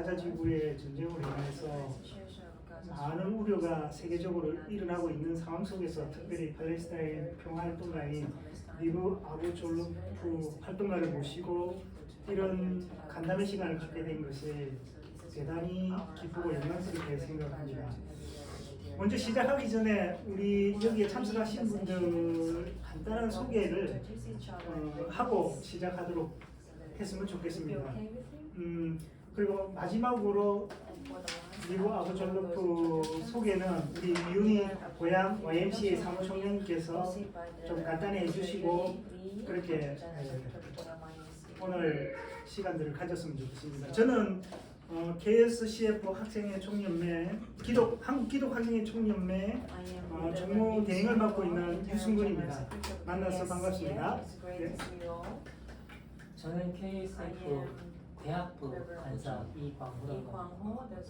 가자 지구의 전쟁으로 인해서 많은 우려가 세계적으로 일어나고 있는 상황 속에서 특별히 팔레스타인 평화활동가인 리브 아부 졸루프 활동가를 모시고 이런 간담회 시간을 갖게 된 것이 대단히 기쁘고 영광스럽게 생각합니다. 먼저 시작하기 전에 우리 여기에 참석하신 분들 간단한 소개를 하고 시작하도록 했으면 좋겠습니다. 그리고 마지막으로 리브 아부 졸루프 소개는 우리 미웅이 고향 YMCA 사무총장님께서 좀 간단히 해주시고 그렇게 오늘 시간들을 가졌으면 좋겠습니다. 저는 KSCF 학생회 총연맹 한국 기독 학생회 총연맹 총무 대행을 맡고 있는 유승근입니다. 만나서 반갑습니다. 네. 저는 KSF 대학부 간사 이광호라고 합니다.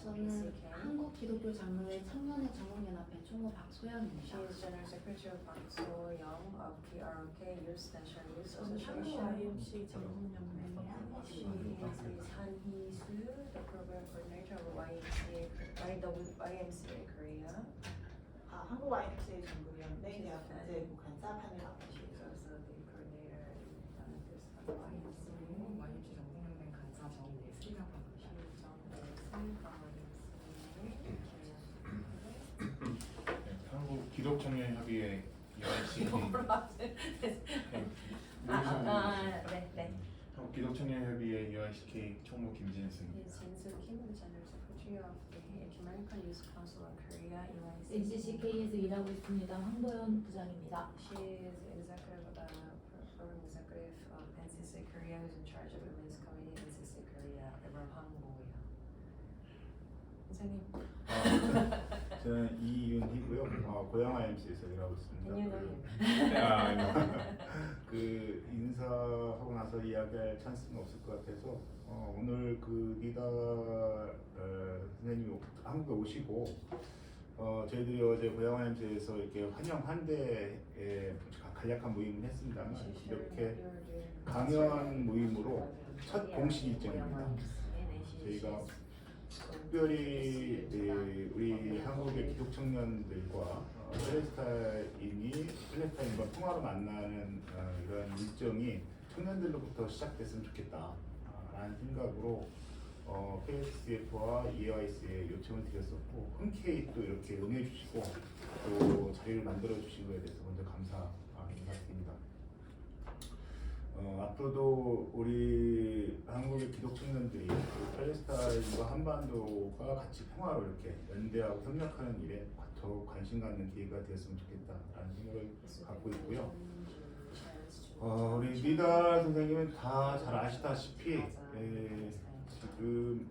저는 한국 기독교 장로회 청년회 전국연합회 총무 박소영입니다. YMC 전국연맹의 한국 YMCA 전국연맹 대학국제부 간사 판을 맡고 있습니다. YMC 전국연맹 간사 정예슬이라고 한국 기독청년협의회 YMC 네. 한국 기독청년협의회 UICK 총무 김진승입니다. NCCK에서 일하고 있습니다. 황도연 부장입니다. 저는 이윤희고요. 고양 IMC에서 일하고 있습니다. 그 인사하고 나서 이야기할 찬스는 없을 것 같아서 오늘 그 리더 선생님이 한국에 오시고 저희들이 어제 고양 IMC에서 이렇게 환영 한대에 간략한 모임을 했습니다. 이렇게 강연 모임으로 첫 공식 일정입니다. 저희가 특별히 우리 한국의 기독 청년들과 팔레스타인과 통화로 만나는 이런 일정이 청년들로부터 시작됐으면 좋겠다라는 생각으로 KSCF와 EAYC에 요청을 드렸었고 흔쾌히 또 이렇게 응해 주시고 또 자리를 만들어 주신 것에 대해서 먼저 인사드립니다. 앞으로도 우리 한국의 기독 청년들이 팔레스타인과 한반도가 같이 평화로 이렇게 연대하고 협력하는 일에 더욱 관심 갖는 기회가 되었으면 좋겠다라는 생각을 갖고 있고요. 우리 리다 선생님은 다 잘 아시다시피 지금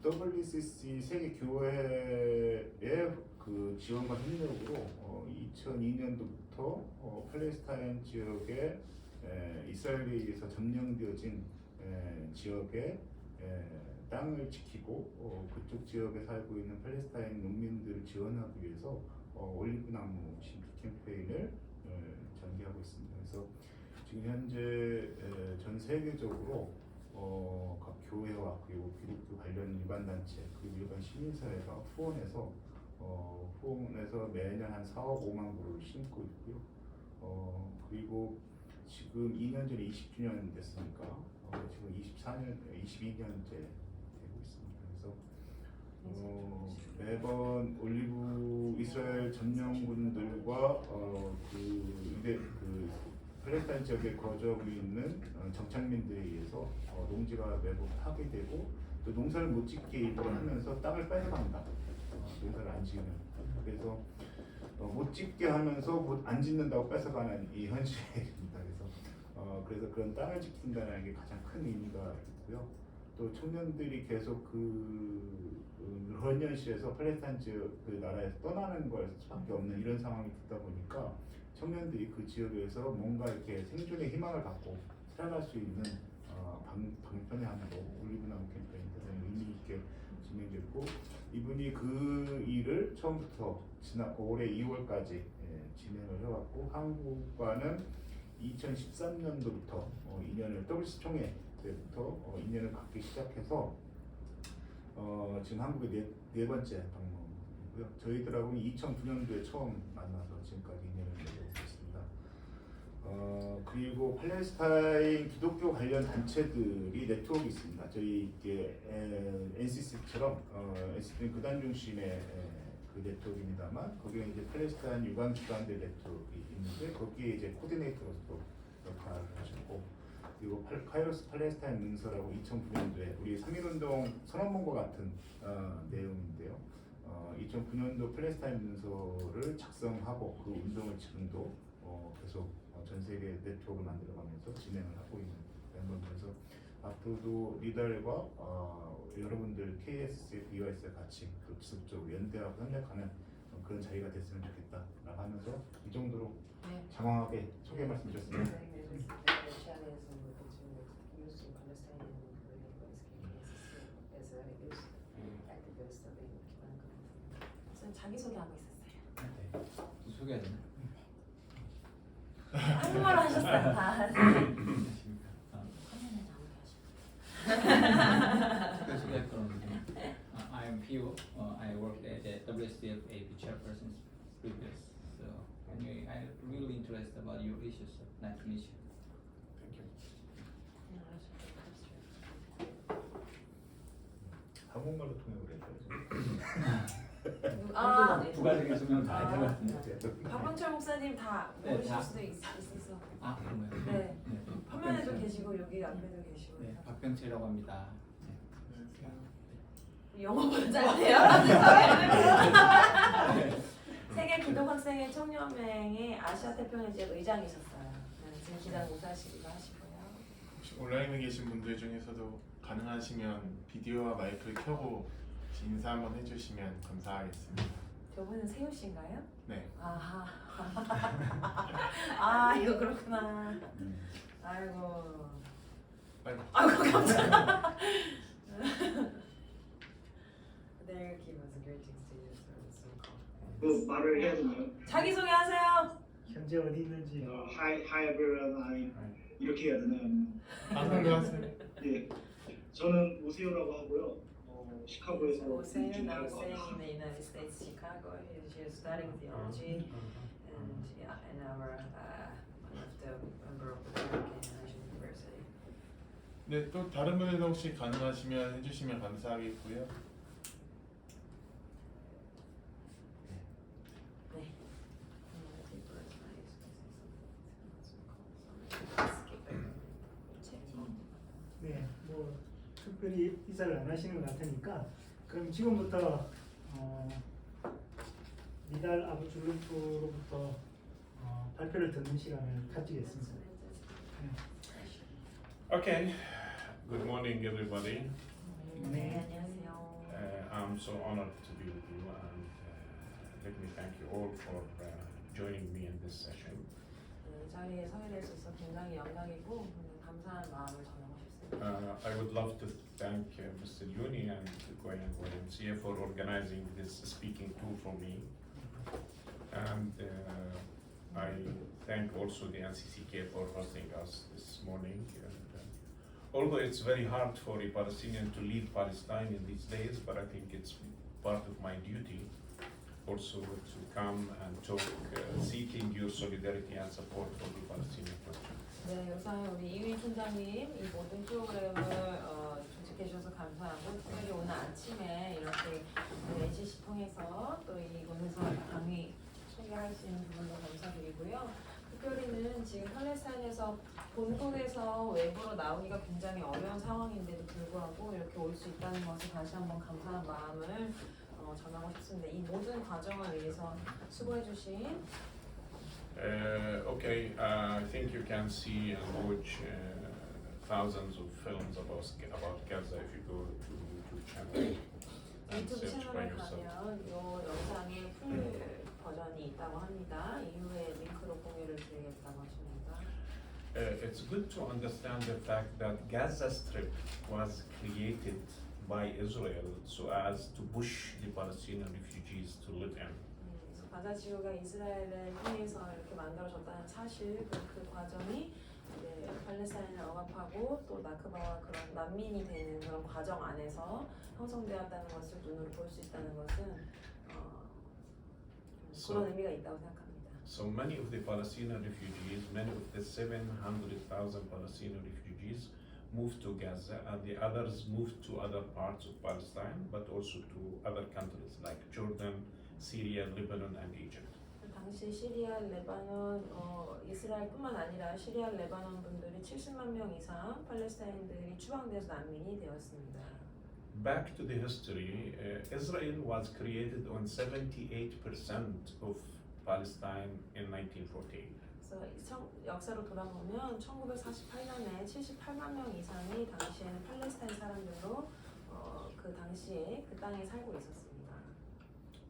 WCC 세계 교회의 그 지원과 협력으로 2002년도부터 팔레스타인 지역에 이스라엘에 의해서 점령되어진 지역에 땅을 지키고 그쪽 지역에 살고 있는 팔레스타인 농민들을 지원하기 위해서 올리브 나무 심기 캠페인을 전개하고 있습니다. 그래서 지금 현재 전 세계적으로 각 교회와 그리고 기독교 관련 일반 단체 그리고 일반 시민사회가 후원해서 매년 한 4억 5만 그루를 심고 있고요. 그리고 지금 2년 전에 20주년 됐으니까 지금 22년째 되고 있습니다. 그래서 매번 올리브 이스라엘 점령군들과 그 팔레스타인 지역에 거주하고 있는 정착민들에 의해서 농지가 매번 파괴되고 또 농사를 못 짓게 일부러 하면서 땅을 뺏어간다. 농사를 안 지으면 그래서 못 짓게 하면서 안 짓는다고 뺏어가는 이 현실입니다. 그래서 그런 땅을 지킨다는 게 가장 큰 의미가 있고요. 또 청년들이 계속 그런 현실에서 팔레스타인 지역 그 나라에서 떠나는 걸 수밖에 없는 이런 상황이 있다 보니까 청년들이 그 지역에서 뭔가 이렇게 생존의 희망을 갖고 살아갈 수 있는 방편의 하나로 올리브나무 캠페인 대단히 의미 있게 진행됐고 이분이 그 일을 처음부터 올해 2월까지 진행을 해왔고 한국과는 2013년도부터 인연을 WC 총회 때부터 인연을 갖기 시작해서 지금 한국의 네 번째 방문이고요. 저희들하고는 2009년도에 처음 만나서 지금까지 인연을 맺고 있습니다. 그리고 팔레스타인 기독교 관련 단체들이 네트워크 있습니다. 저희 이게 NCC처럼 NCC는 그단 중심의 그 네트워크입니다만 거기에 이제 팔레스타인 유관 기관들 네트워크가 있는데 거기에 이제 코디네이터로서 역할을 하셨고 그리고 카이로스 팔레스타인 문서라고 2009년도에 우리 3.1운동 선언문과 같은 내용인데요. 2009년도 팔레스타인 문서를 작성하고 그 운동을 지금도 계속 전 세계 네트워크를 만들어가면서 진행을 하고 있는 멤버면서 앞으로도 리달과 여러분들 KSF, EOS 같이 지속적으로 연대하고 협력하는 그런 자리가 됐으면 좋겠다라고 하면서 이 정도로 네. 장황하게 소개 말씀드렸습니다. 우선 자기소개하고 있었어요. 소개해야 되나? 한국말로 하셨어요. 다. 화면에 소개할 거는 I am Pio. I worked at the WSDF AP chairperson previous. So anyway, I'm really interested about your issues. Nice to meet you. 한국말로 통역을 해줘야죠. 두 가지 중에 다 해야 것 같은데. 박광철 목사님 다 네, 모르실 다. 수도 있어서. 아 그런가요? 네. 네. 화면에도 계시고 여기 앞에도 계시고. 네, 박병철이라고 합니다. 영어보다 짧네요. 세계 기독학생회 청년맹의 아시아 태평양지 의장이셨어요. 네, 지금 기장 목사시기도 하시고요. 혹시 온라인에 계신 분들 중에서도 가능하시면 비디오와 마이크를 켜고 인사 한번 해주시면 감사하겠습니다. 저분은 세우신가요? 네. 아하. 아 이거 그렇구나. 아이고. 아이고. 아이고 깜짝이야. There give us greetings to you, sir. 그 말을 해야 되나요? 자기 소개하세요. 현재 어디 있는지. Hi everyone. 이렇게 해야 되나요? 방송도 하세요. 예, 저는 오세요라고 하고요. 시카고에서 오세요. 준비를 Now 하고 staying in the United States, Chicago. She's studying theology, and yeah, and our one of the member of the American National University. 네, 또 다른 분들도 혹시 가능하시면 해주시면 감사하겠고요. 네. 네, 뭐 특별히 인사를 안 하시는 것 같으니까 그럼 지금부터 니달 아부줄루프로부터 발표를 듣는 시간을 가지겠습니다. Okay, good morning everybody. 네, 안녕하세요. I'm so honored to be with you and let me thank you all for joining me in this session. 이 자리에 서게 될 수 있어 굉장히 영광이고 감사한 마음을 전하고 싶습니다. I would love to thank Mr. Yuni and Goyan YMCA for organizing this speaking tour for me. And I thank also the NCCK for hosting us this morning. Although it's very hard for a Palestinian to lead Palestine in these days, but I think it's part of my duty also to come and talk, seeking your solidarity and support for the Palestinian question. 네, 우선 우리 이휘 총장님 이 모든 프로그램을 조직해 주셔서 감사하고 특별히 오늘 아침에 이렇게 NCC 통해서 또 이곳에서 강의 소개할 수 있는 부분도 감사드리고요. 특별히는 지금 팔레스타인에서 본국에서 외부로 나오기가 굉장히 어려운 상황인데도 불구하고 이렇게 올 수 있다는 것을 다시 한번 감사한 마음을 전하고 싶습니다. 이 모든 과정을 위해서 수고해 주신 Okay, I think you can see and watch thousands of films about Gaza if you go to YouTube channel and 유튜브 search by 채널에 yourself. 가면 이 영상의 풀 버전이 있다고 합니다. 이후에 링크로 공유를 드리겠다고 하십니다. It's good to understand the fact that Gaza Strip was created by Israel so as to push the Palestinian refugees to live in. 그래서 가자 지구가 이스라엘을 통해서 이렇게 만들어졌다는 사실 그 과정이 이제 팔레스타인을 억압하고 또 나크바와 그런 난민이 되는 그런 과정 안에서 형성되었다는 것을 눈으로 볼 수 있다는 것은 그런 의미가 있다고 생각합니다. So many of the Palestinian refugees, many of the 700,000 Palestinian refugees moved to Gaza, and the others moved to other parts of Palestine, but also to other countries like Jordan, Syria, Lebanon, and Egypt. 당시 시리아, 레바논, 이스라엘뿐만 아니라 시리아, 레바논 분들이 70만 명 이상 팔레스타인들이 추방돼서 난민이 되었습니다. Back to the history, Israel was created on 78% of Palestine in 1948. 그래서 역사로 돌아보면 1948년에 78만 명 이상이 당시에는 팔레스타인 사람들로 그 당시에 그 땅에 살고 있었습니다.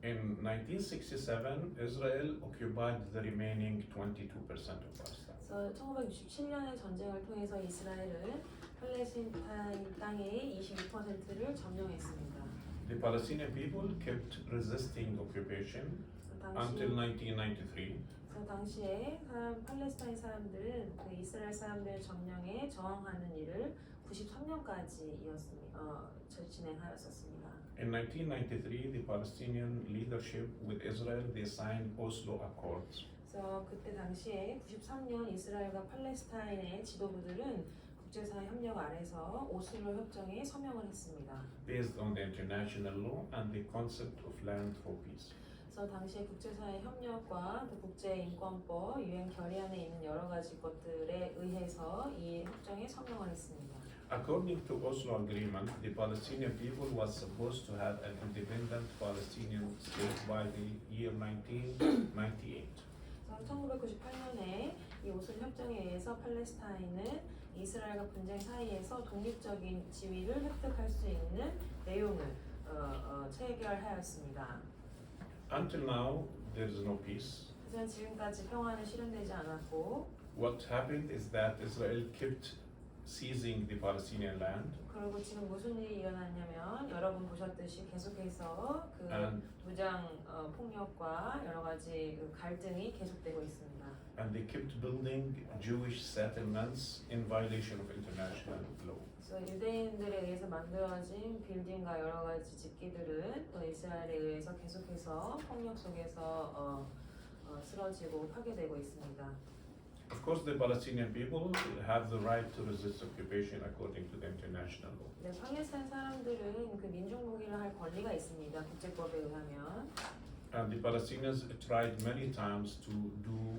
In 1967, Israel occupied the remaining 22% of Palestine. 그래서 1967년의 전쟁을 통해서 이스라엘은 팔레스타인 땅의 22%를 점령했습니다. The Palestinian people kept resisting occupation until 1993. 그래서 당시에 팔레스타인 사람들은 그 이스라엘 사람들 점령에 저항하는 일을 93년까지 진행하였었습니다. In 1993, the Palestinian leadership with Israel they signed Oslo Accords. 그래서 그때 당시에 93년 이스라엘과 팔레스타인의 지도부들은 국제사회 협력 아래서 오슬로 협정에 서명을 했습니다. Based on the international law and the concept of land for peace. 그래서 당시에 국제사회 협력과 또 국제인권법, 유엔 결의안에 있는 여러 가지 것들에 의해서 이 협정에 서명을 했습니다. According to Oslo Agreement, the Palestinian people was supposed to have an independent Palestinian state by the year 1998. 1998년에 이 오슬 협정에 의해서 팔레스타인은 이스라엘과 분쟁 사이에서 독립적인 지위를 획득할 수 있는 내용을 체결하였습니다. Until now, there is no peace. 하지만 지금까지 평화는 실현되지 않았고, What happened is that Israel kept seizing the Palestinian land. 그리고 지금 무슨 일이 일어났냐면 여러분 보셨듯이 계속해서 그 And 무장 폭력과 여러 가지 그 갈등이 계속되고 있습니다. and they kept building Jewish settlements in violation of international law. 그래서 유대인들에 의해서 만들어진 빌딩과 여러 가지 집기들은 또 이스라엘에 의해서 계속해서 폭력 속에서 쓰러지고 파괴되고 있습니다. Of course, the Palestinian people have the right to resist occupation according to the international law. 네, 팔레스타인 사람들은 그 민중복위를 할 권리가 있습니다. 국제법에 의하면. And the Palestinians tried many times to do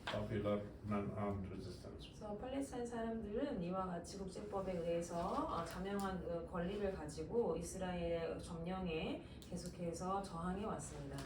popular non-armed resistance. 그래서 팔레스타인 사람들은 이와 같이 국제법에 의해서 자명한 권리를 가지고 이스라엘의 점령에 계속해서 저항해 왔습니다.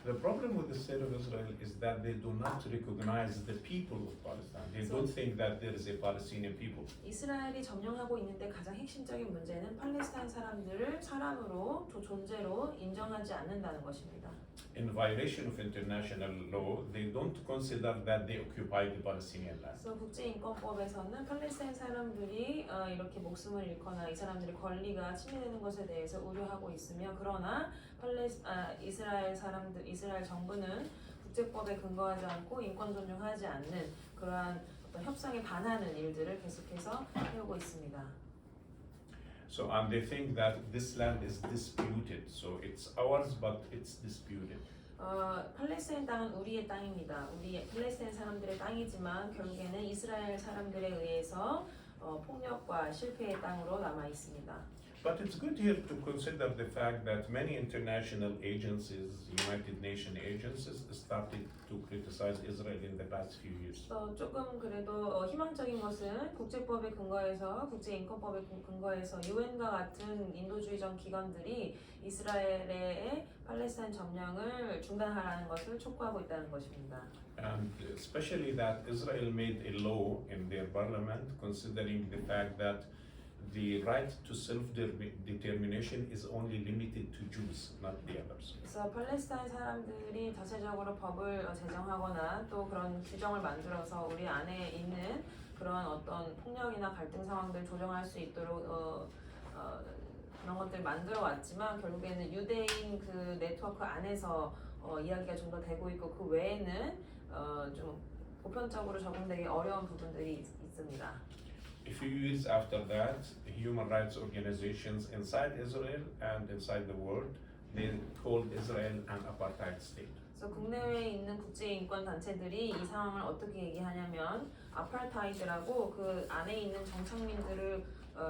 The problem with the state of Israel is that they do not recognize the people of Palestine. They don't think that there is a Palestinian people. 이스라엘이 점령하고 있는데 가장 핵심적인 문제는 팔레스타인 사람들을 사람으로 존재로 인정하지 않는다는 것입니다. In violation of international law, they don't consider that they occupy the Palestinian land. 그래서 국제인권법에서는 팔레스타인 사람들이 이렇게 목숨을 잃거나 이 사람들의 권리가 침해되는 것에 대해서 우려하고 있으며 그러나 이스라엘 정부는 국제법에 근거하지 않고 인권 존중하지 않는 그러한 어떤 협상에 반하는 일들을 계속해서 해오고 있습니다. So and they think that this land is disputed. So it's ours, but it's disputed. 팔레스타인 땅은 우리의 땅입니다. 우리 팔레스타인 사람들의 땅이지만 결국에는 이스라엘 사람들에 의해서 폭력과 실패의 땅으로 남아 있습니다. But it's good here to consider the fact that many international agencies, United Nations agencies, started to criticize Israel in the past few years. 조금 그래도 희망적인 것은 국제법에 근거해서 국제인권법에 근거해서 유엔과 같은 인도주의적 기관들이 이스라엘의 팔레스타인 점령을 중단하라는 것을 촉구하고 있다는 것입니다. And especially that Israel made a law in their parliament considering the fact that the right to self-determination is only limited to Jews, not the others. 그래서 팔레스타인 사람들이 자체적으로 법을 제정하거나 또 그런 규정을 만들어서 우리 안에 있는 그런 어떤 폭력이나 갈등 상황들 조정할 수 있도록 그런 것들 만들어 왔지만 결국에는 유대인 그 네트워크 안에서 이야기가 좀 더 되고 있고 그 외에는 좀 보편적으로 적용되기 어려운 부분들이 있습니다. A few years after that, human rights organizations inside Israel and inside the world, they called Israel an apartheid state. 그래서 국내외에 있는 국제인권 단체들이 이 상황을 어떻게 얘기하냐면 아파르타이드라고 그 안에 있는 정착민들을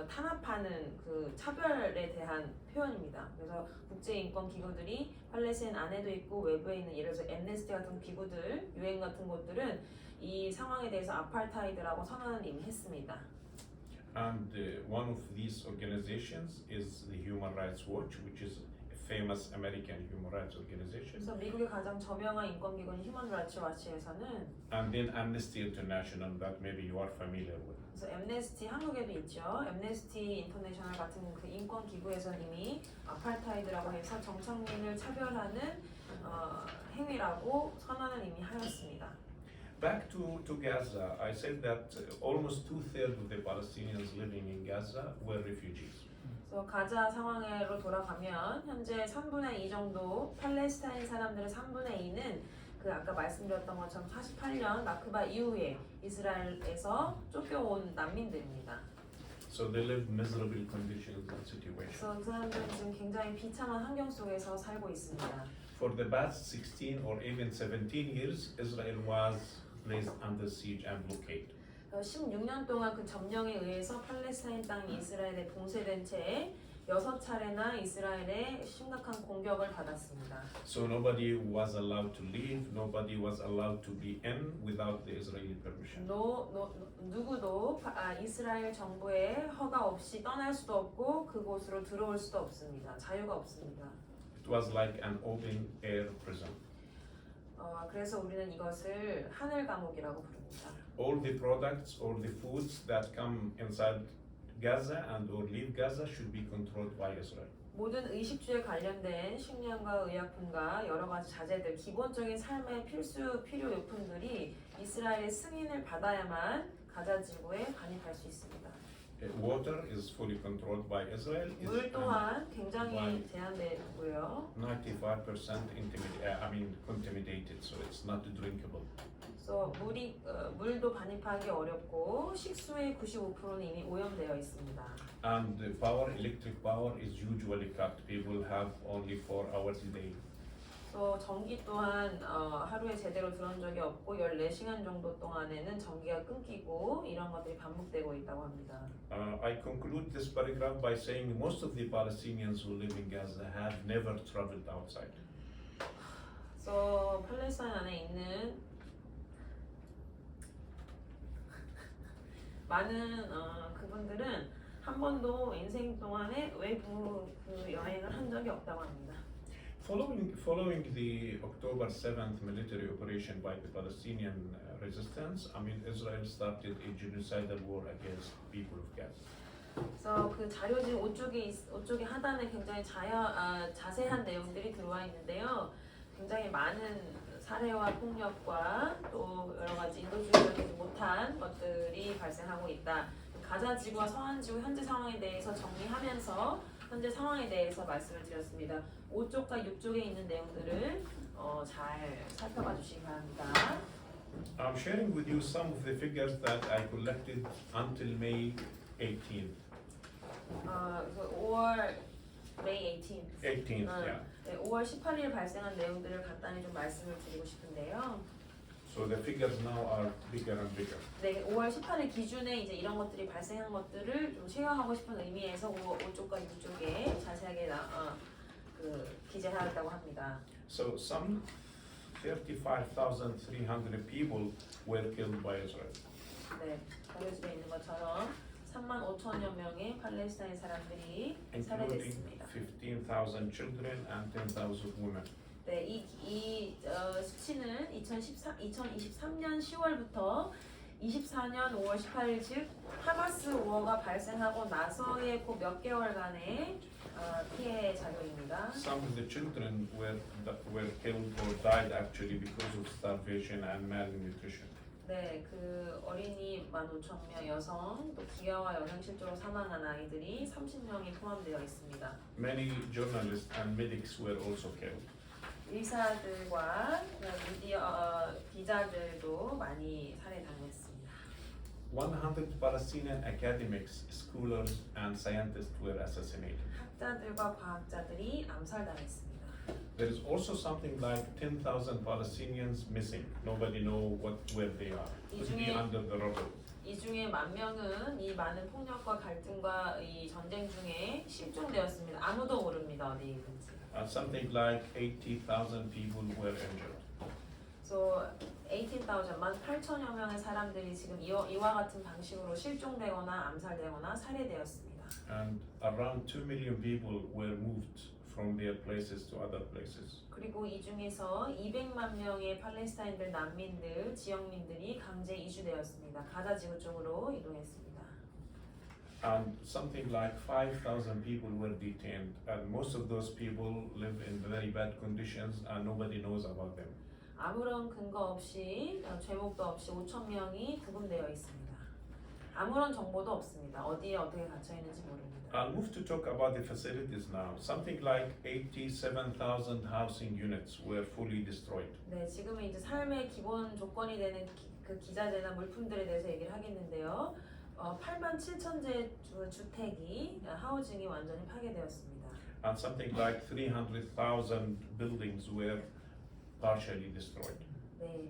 탄압하는 그 차별에 대한 표현입니다. 그래서 국제인권 기구들이 팔레스타인 안에도 있고 외부에 있는 예를 들어서 엠네스티 같은 기구들, 유엔 같은 곳들은 이 상황에 대해서 아파르타이드라고 선언을 이미 했습니다. And one of these organizations is the Human Rights Watch, which is a famous American human rights organization. 그래서 미국의 가장 저명한 인권기구인 휴먼 라이츠 와치에서는 And then Amnesty International, that maybe you are familiar with. 그래서 엠네스티 한국에도 있죠. 엠네스티 인터내셔널 같은 그 인권 기구에서는 이미 아파르타이드라고 해서 정착민을 차별하는 행위라고 선언을 이미 하였습니다. Back to Gaza, I said that almost 2/3 of the Palestinians living in Gaza were refugees. 그래서 가자 상황으로 돌아가면 현재 3분의 2 정도 팔레스타인 사람들의 3분의 2는 그 아까 말씀드렸던 것처럼 48년 나크바 이후에 이스라엘에서 쫓겨온 난민들입니다. So they live miserable conditions and situations. 그래서 그 사람들은 지금 굉장히 비참한 환경 속에서 살고 있습니다. For the past 16 or even 17 years, Israel was placed under siege and blockade. 16년 동안 그 점령에 의해서 팔레스타인 땅이 이스라엘에 봉쇄된 채 6차례나 이스라엘에 심각한 공격을 받았습니다. So nobody was allowed to leave, nobody was allowed to be in without the Israeli permission. 누구도 이스라엘 정부의 허가 없이 떠날 수도 없고 그곳으로 들어올 수도 없습니다. 자유가 없습니다. It was like an open air prison. 그래서 우리는 이것을 하늘 감옥이라고 부릅니다. All the products or the foods that come inside Gaza and or leave Gaza should be controlled by Israel. 모든 의식주에 관련된 식량과 의약품과 여러 가지 자재들, 기본적인 삶의 필요 요품들이 이스라엘의 승인을 받아야만 가자 지구에 반입할 수 있습니다. Water is fully controlled by Israel. 물 또한 굉장히 제한되고요. 95% contaminated, so it's not drinkable. 그래서 물도 반입하기 어렵고 식수의 95%는 이미 오염되어 있습니다. And the power, electric power, is usually cut. People have only 4 hours a day. 또 전기 또한 하루에 제대로 들어온 적이 없고 14시간 정도 동안에는 전기가 끊기고 이런 것들이 반복되고 있다고 합니다. I conclude this paragraph by saying most of the Palestinians who live in Gaza have never traveled outside. 그래서 팔레스타인 안에 있는 많은 그분들은 한 번도 인생 동안에 외부 여행을 한 적이 없다고 합니다. Following the October 7th military operation by the Palestinian resistance, Israel started a genocidal war against people of Gaza. 그래서 그 자료지 5쪽의 하단에 굉장히 자세한 내용들이 들어와 있는데요. 굉장히 많은 살해와 폭력과 또 여러 가지 인도주의적이지 못한 것들이 발생하고 있다. 가자 지구와 서한 지구 현재 상황에 대해서 정리하면서 현재 상황에 대해서 말씀을 드렸습니다. 5쪽과 6쪽에 있는 내용들을 잘 살펴봐 주시기 바랍니다. I'm sharing with you some of the figures that I collected until May 18th. 5월 May 18th. 18th, yeah. 네, 5월 18일 발생한 내용들을 간단히 좀 말씀을 드리고 싶은데요. So the figures now are bigger and bigger. 네, 5월 18일 기준에 이제 이런 것들이 발생한 것들을 좀 체감하고 싶은 의미에서 5쪽과 6쪽에 자세하게 기재하였다고 합니다. So some 35,300 people were killed by Israel. 네, 자료집에 있는 것처럼 35,000여 명의 팔레스타인 사람들이 including 살해됐습니다. 15,000 children and 10,000 women. 네, 이 수치는 2023년 10월부터 24년 5월 18일 즉 하마스 워가 발생하고 나서의 그 몇 개월간의 피해 자료입니다. Some of the children were killed or died actually because of starvation and malnutrition. 네, 그 어린이 15,000명 여성, 또 기아와 영양실조로 사망한 아이들이 30명이 포함되어 있습니다. Many journalists and medics were also killed. 의사들과 미디어 기자들도 많이 살해당했습니다. 100 Palestinian academics, scholars, and scientists were assassinated. 학자들과 과학자들이 암살당했습니다. There is also something like 10,000 Palestinians missing. Nobody know where they are. Could be under the rubble. 이 중에 10,000명은 이 많은 폭력과 갈등과 이 전쟁 중에 실종되었습니다. 아무도 모릅니다. 어디 있는지. Something like 80,000 people were injured. So 18,000, 18,000여 명의 사람들이 지금 이와 같은 방식으로 실종되거나 암살되거나 살해되었습니다. And around 2 million people were moved from their places to other places. 그리고 이 중에서 200만 명의 팔레스타인들 난민들, 지역민들이 강제 이주되었습니다. 가자 지구 쪽으로 이동했습니다. And something like 5,000 people were detained, and most of those people live in very bad conditions, and nobody knows about them. 아무런 근거 없이 죄목도 없이 5,000명이 구금되어 있습니다. 아무런 정보도 없습니다. 어디에 어떻게 갇혀 있는지 모릅니다. I'll move to talk about the facilities now. Something like 87,000 housing units were fully destroyed. 네, 지금은 이제 삶의 기본 조건이 되는 그 기자재나 물품들에 대해서 얘기를 하겠는데요. 87,000제 주택이 하우징이 완전히 파괴되었습니다. And something like 300,000 buildings were partially destroyed. 네,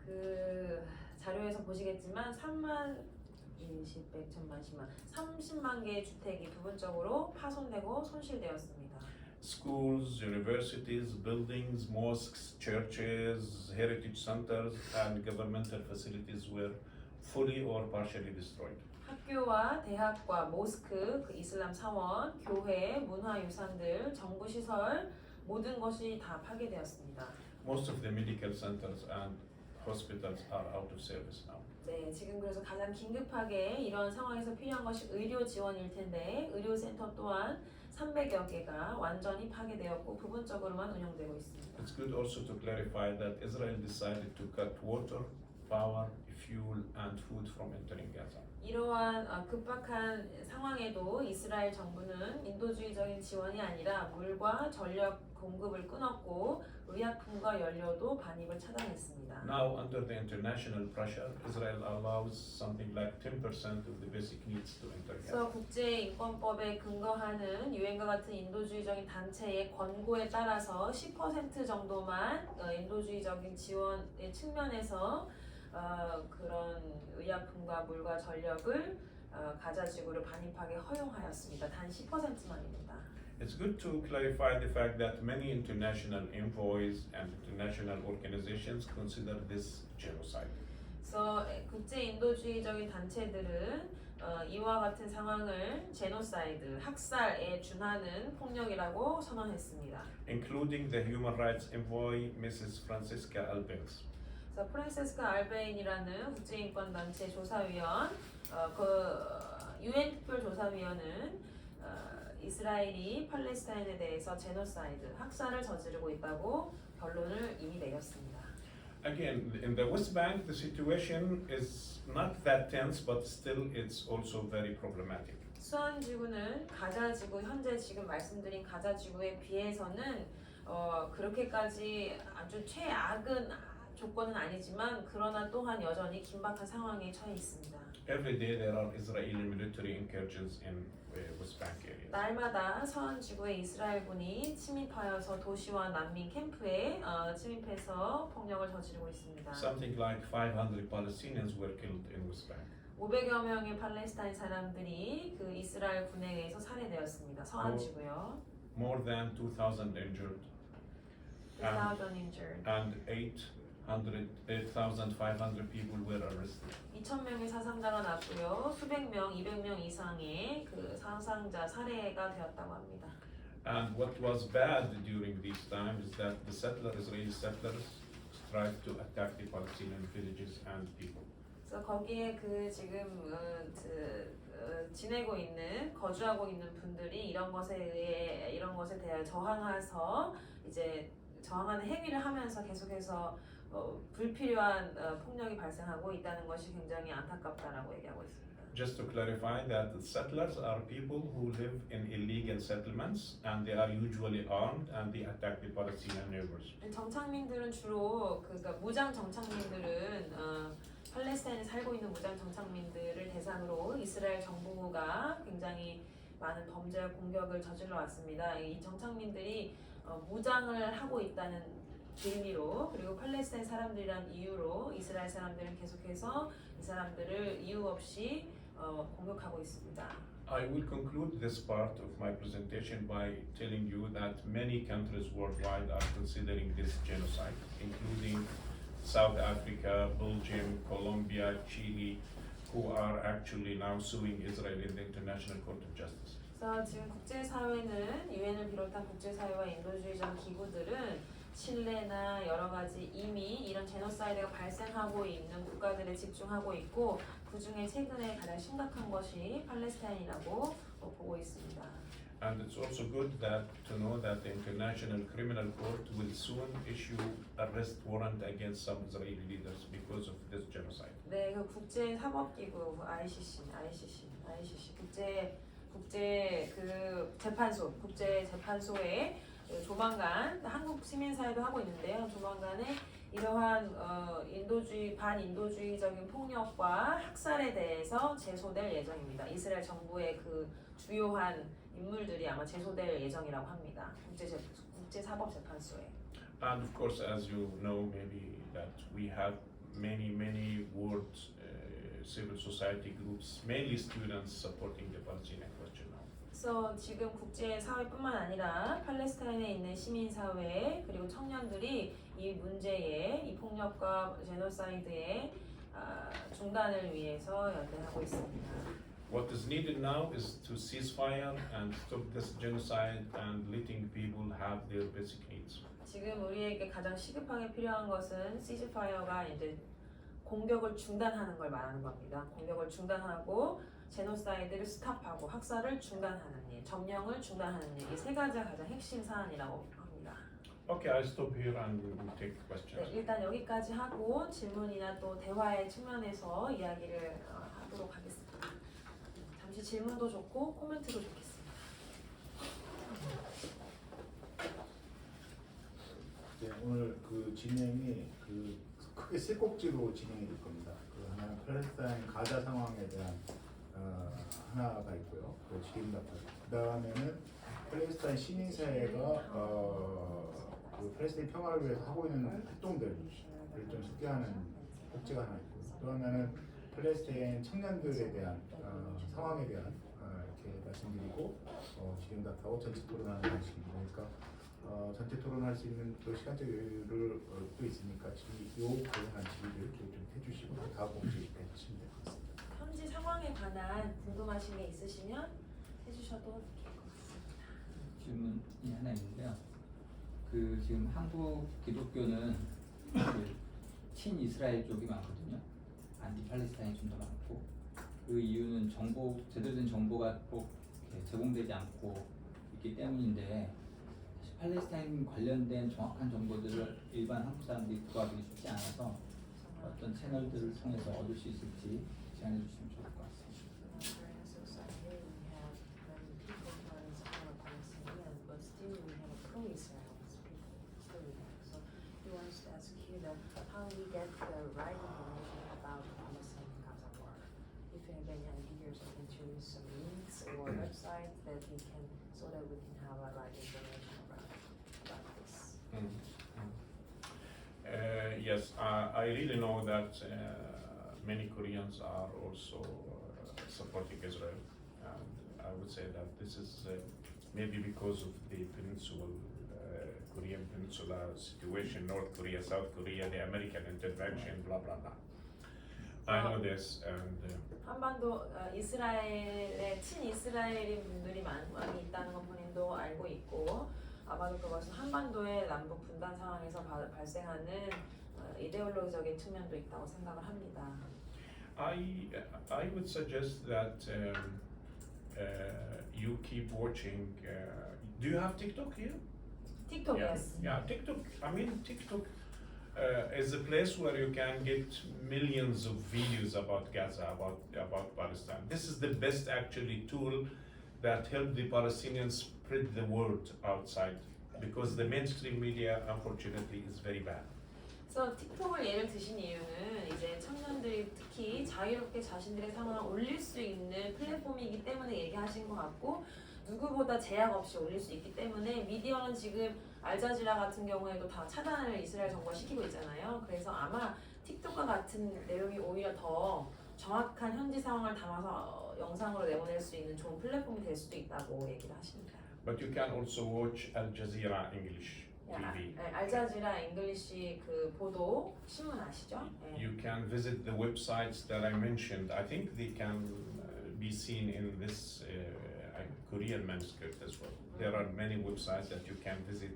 그 자료에서 보시겠지만 3만 20, 100, 1000만, 10만 30만 개의 주택이 부분적으로 파손되고 손실되었습니다. Schools, universities, buildings, mosques, churches, heritage centers, and governmental facilities were fully or partially destroyed. 학교와 대학과 모스크, 그 이슬람 사원, 교회, 문화유산들, 정부 시설 모든 것이 다 파괴되었습니다. Most of the medical centers and hospitals are out of service now. 네, 지금 그래서 가장 긴급하게 이런 상황에서 필요한 것이 의료 지원일 텐데 의료센터 또한 300여 개가 완전히 파괴되었고 부분적으로만 운영되고 있습니다. It's good also to clarify that Israel decided to cut water, power, fuel, and food from entering Gaza. 이러한 급박한 상황에도 이스라엘 정부는 인도주의적인 지원이 아니라 물과 전력 공급을 끊었고 의약품과 연료도 반입을 차단했습니다. Now, under the international pressure, Israel allows something like 10% of the basic needs to enter Gaza. 그래서 국제인권법에 근거하는 유엔과 같은 인도주의적인 단체의 권고에 따라서 10% 정도만 인도주의적인 지원의 측면에서 그런 의약품과 물과 전력을 가자 지구를 반입하게 허용하였습니다. 단 10%만입니다. It's good to clarify the fact that many international envoys and international organizations consider this genocide. 그래서 국제 인도주의적인 단체들은 이와 같은 상황을 제노사이드, 학살에 준하는 폭력이라고 선언했습니다. Including the human rights envoy Mrs. Francisca Albanese. 그래서 프란세스카 알베인이라는 국제인권단체 조사위원, 그 유엔 특별조사위원은 이스라엘이 팔레스타인에 대해서 제노사이드, 학살을 저지르고 있다고 결론을 이미 내렸습니다. Again, in the West Bank, the situation is not that tense, but still it's also very problematic. 수원 지구는 가자 지구, 현재 지금 말씀드린 가자 지구에 비해서는 그렇게까지 아주 최악은 조건은 아니지만 그러나 또한 여전히 긴박한 상황에 처해 있습니다. Every day there are Israeli military incursions in West Bank area. 날마다 서한 지구에 이스라엘군이 침입하여서 도시와 난민 캠프에 침입해서 폭력을 저지르고 있습니다. Something like 500 Palestinians were killed in West Bank. 500여 명의 팔레스타인 사람들이 그 이스라엘 군에 의해서 살해되었습니다. 서한 지구요. More than 2,000 injured. 2,000 injured. And 8,500 people were arrested. 2,000명의 사상자가 났고요. 수백 명, 200명 이상의 그 사상자 살해가 되었다고 합니다. And what was bad during these times is that the Israeli settlers tried to attack the Palestinian villages and people. 그래서 거기에 그 지금 지내고 있는 거주하고 있는 분들이 이런 것에 대해 저항해서 이제 저항하는 행위를 하면서 계속해서 불필요한 폭력이 발생하고 있다는 것이 굉장히 안타깝다라고 얘기하고 있습니다. just to clarify that the settlers are people who live in illegal settlements and they are usually armed and they attack the Palestinian neighbors. 정착민들은 주로 그러니까 무장 정착민들은 팔레스타인에 살고 있는 무장 정착민들을 대상으로 이스라엘 정부가 굉장히 많은 범죄와 공격을 저질러 왔습니다. 이 정착민들이 무장을 하고 있다는 빌미로 그리고 팔레스타인 사람들이란 이유로 이스라엘 사람들은 계속해서 이 사람들을 이유 없이 공격하고 있습니다. I will conclude this part of my presentation by telling you that many countries worldwide are considering this genocide, including South Africa, Belgium, Colombia, Chile, who are actually now suing Israel in the International Court of Justice. 그래서 지금 국제사회는 유엔을 비롯한 국제사회와 인도주의적 기구들은 칠레나 여러 가지 이미 이런 제노사이드가 발생하고 있는 국가들에 집중하고 있고 그 중에 최근에 가장 심각한 것이 팔레스타인이라고 보고 있습니다. And it's also good that to know that the International Criminal Court will soon issue arrest warrant against some Israeli leaders because of this genocide. 네, 그 국제 사법기구 ICC 국제 그 재판소 국제 재판소에 조만간 한국 시민사회도 하고 있는데요. 조만간에 이러한 반인도주의적인 폭력과 학살에 대해서 제소될 예정입니다. 이스라엘 정부의 그 주요한 인물들이 아마 제소될 예정이라고 합니다. 국제사법재판소에. And of course, as you know, maybe that we have many world civil society groups, mainly students, supporting the Palestinian question now. 그래서 지금 국제사회뿐만 아니라 팔레스타인에 있는 시민사회 그리고 청년들이 이 문제에 이 폭력과 제노사이드의 중단을 위해서 연대하고 있습니다. What is needed now is to cease fire and stop this genocide and letting people have their basic needs. 지금 우리에게 가장 시급하게 필요한 것은 시즈파이어가 이제 공격을 중단하는 걸 말하는 겁니다. 공격을 중단하고 제노사이드를 스탑하고 학살을 중단하는 일, 점령을 중단하는 일, 이 세 가지가 가장 핵심 사안이라고 합니다. Okay, I stop here and we will take questions. 네, 일단 여기까지 하고 질문이나 또 대화의 측면에서 이야기를 하도록 하겠습니다. 잠시 질문도 좋고 코멘트도 좋겠습니다. 네, 오늘 그 진행이 그 크게 세 꼭지로 진행이 될 겁니다. 그 하나는 팔레스타인 가자 상황에 대한 하나가 있고요. 그 지금답하고 그 다음에는 팔레스타인 시민사회가 그 팔레스타인 평화를 위해서 하고 있는 활동들을 좀 소개하는 꼭지가 하나 있고 또 하나는 팔레스타인 청년들에 대한 상황에 대한 이렇게 말씀드리고 질의응답하고 전체 토론하는 방식입니다. 그러니까 전체 토론할 수 있는 또 시간적 여유를 또 있으니까 요 관련한 질의를 좀 해주시고 다음 공지해 주시면 될 것 같습니다. 현지 상황에 관한 궁금하신 게 있으시면 해주셔도 될 것 같습니다. 질문이 하나 있는데요. 그 지금 한국 기독교는 그 친이스라엘 쪽이 많거든요. 안티 팔레스타인이 좀 더 많고 그 이유는 제대로 된 정보가 꼭 제공되지 않고 있기 때문인데 사실 팔레스타인 관련된 정확한 정보들을 일반 한국 사람들이 구하기 쉽지 않아서 어떤 채널들을 통해서 얻을 수 있을지 제안해 주시면 좋을 것 같습니다. How we get the right information about the Palestine-Gaza war. If you have any ideas or can choose some links or websites that we can, so that we can have a right information about this. Yes, I really know that many Koreans are also supporting Israel, and I would say that this is maybe because of the Korean Peninsula situation, North Korea, South Korea, the American intervention, blah blah blah. I know this, and 한반도 이스라엘의 친이스라엘인 분들이 많이 있다는 건 본인도 알고 있고 아마도 그것은 한반도의 남북 분단 상황에서 발생하는 이데올로기적인 측면도 있다고 생각을 합니다. I would suggest that you keep watching. Do you have TikTok here? TikTok, Yeah. yes. Yeah, TikTok. I mean, TikTok is a place where you can get millions of videos about Gaza, about Palestine. This is the best actually tool that help the Palestinians spread the word outside, because the mainstream media unfortunately is very bad. 그래서 틱톡을 예를 드신 이유는 이제 청년들이 특히 자유롭게 자신들의 상황을 올릴 수 있는 플랫폼이기 때문에 얘기하신 것 같고, 누구보다 제약 없이 올릴 수 있기 때문에 미디어는 지금 알자지라 같은 경우에도 다 차단을 이스라엘 정부가 시키고 있잖아요. 그래서 아마 틱톡과 같은 내용이 오히려 더 정확한 현지 상황을 담아서 영상으로 내보낼 수 있는 좋은 플랫폼이 될 수도 있다고 얘기를 하십니다. But you can also watch Al Jazeera English TV. 알자지라 잉글리시 그 보도 신문 아시죠? 네. You can visit the websites that I mentioned. I think they can be seen in this Korean manuscript as well. There are many websites that you can visit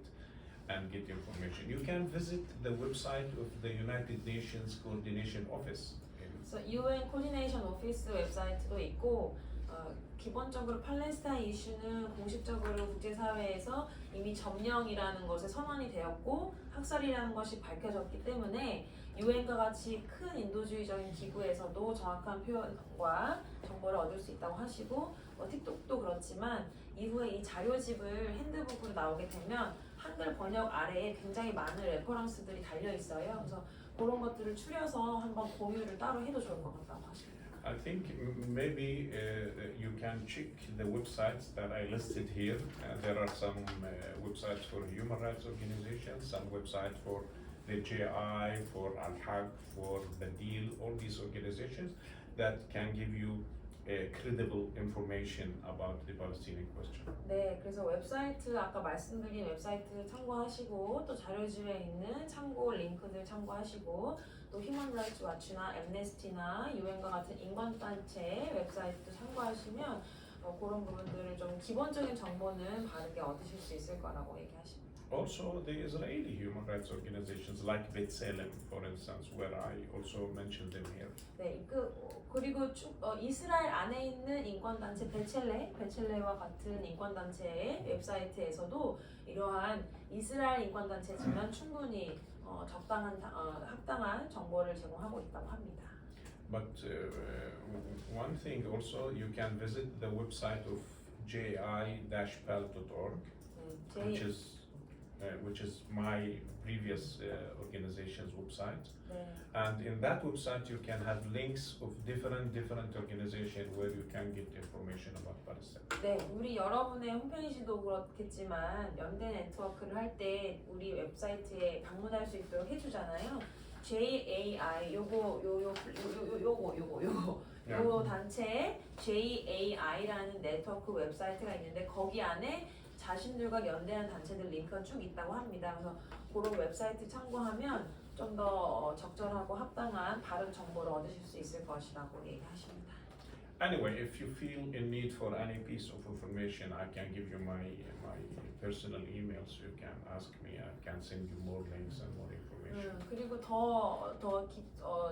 and get information. You can visit the website of the United Nations Coordination Office. 그래서 UN 코디네이션 오피스 웹사이트도 있고, 기본적으로 팔레스타인 이슈는 공식적으로 국제사회에서 이미 점령이라는 것에 선언이 되었고 학살이라는 것이 밝혀졌기 때문에 UN과 같이 큰 인도주의적인 기구에서도 정확한 표현과 정보를 얻을 수 있다고 하시고, 틱톡도 그렇지만 이후에 이 자료집을 핸드북으로 나오게 되면 한글 번역 아래에 굉장히 많은 레퍼런스들이 달려 있어요. 그래서 그런 것들을 추려서 한번 공유를 따로 해도 좋을 것 같다고 하십니다. I think maybe you can check the websites that I listed here. There are some websites for human rights organizations, some websites for the JI, for Al-Haq, for the Deal, all these organizations that can give you credible information about the Palestinian question. 네, 그래서 웹사이트 아까 말씀드린 웹사이트 참고하시고 또 자료집에 있는 참고 링크들 참고하시고 또 휴먼 라이츠 와치나 엠네스티나 유엔과 같은 인권단체 웹사이트도 참고하시면 그런 부분들을 좀 기본적인 정보는 바르게 얻으실 수 있을 거라고 얘기하십니다. Also, the Israeli human rights organizations like B'Tselem, for instance, where I also mentioned them here. 네, 그리고 이스라엘 안에 있는 인권단체 베첼레와 같은 인권단체의 웹사이트에서도 이러한 이스라엘 인권단체지만 충분히 합당한 정보를 제공하고 있다고 합니다. But one thing also, you can visit the website of ji-pal.org, which is my previous organization's website. 네. And in that website, you can have links of different organizations where you can get information about Palestine. 네, 우리 여러분의 홈페이지도 그렇겠지만 연대 네트워크를 할 때 우리 웹사이트에 방문할 수 있도록 해주잖아요. JAI 요거 단체에 JAI라는 네트워크 웹사이트가 있는데 거기 안에 자신들과 연대한 단체들 링크가 쭉 있다고 합니다. 그래서 그런 웹사이트 참고하면 좀 더 적절하고 합당한 바른 정보를 얻으실 수 있을 것이라고 얘기하십니다. Anyway, if you feel in need for any piece of information, I can give you my personal emails. You can ask me. I can send you more links and more information. 그리고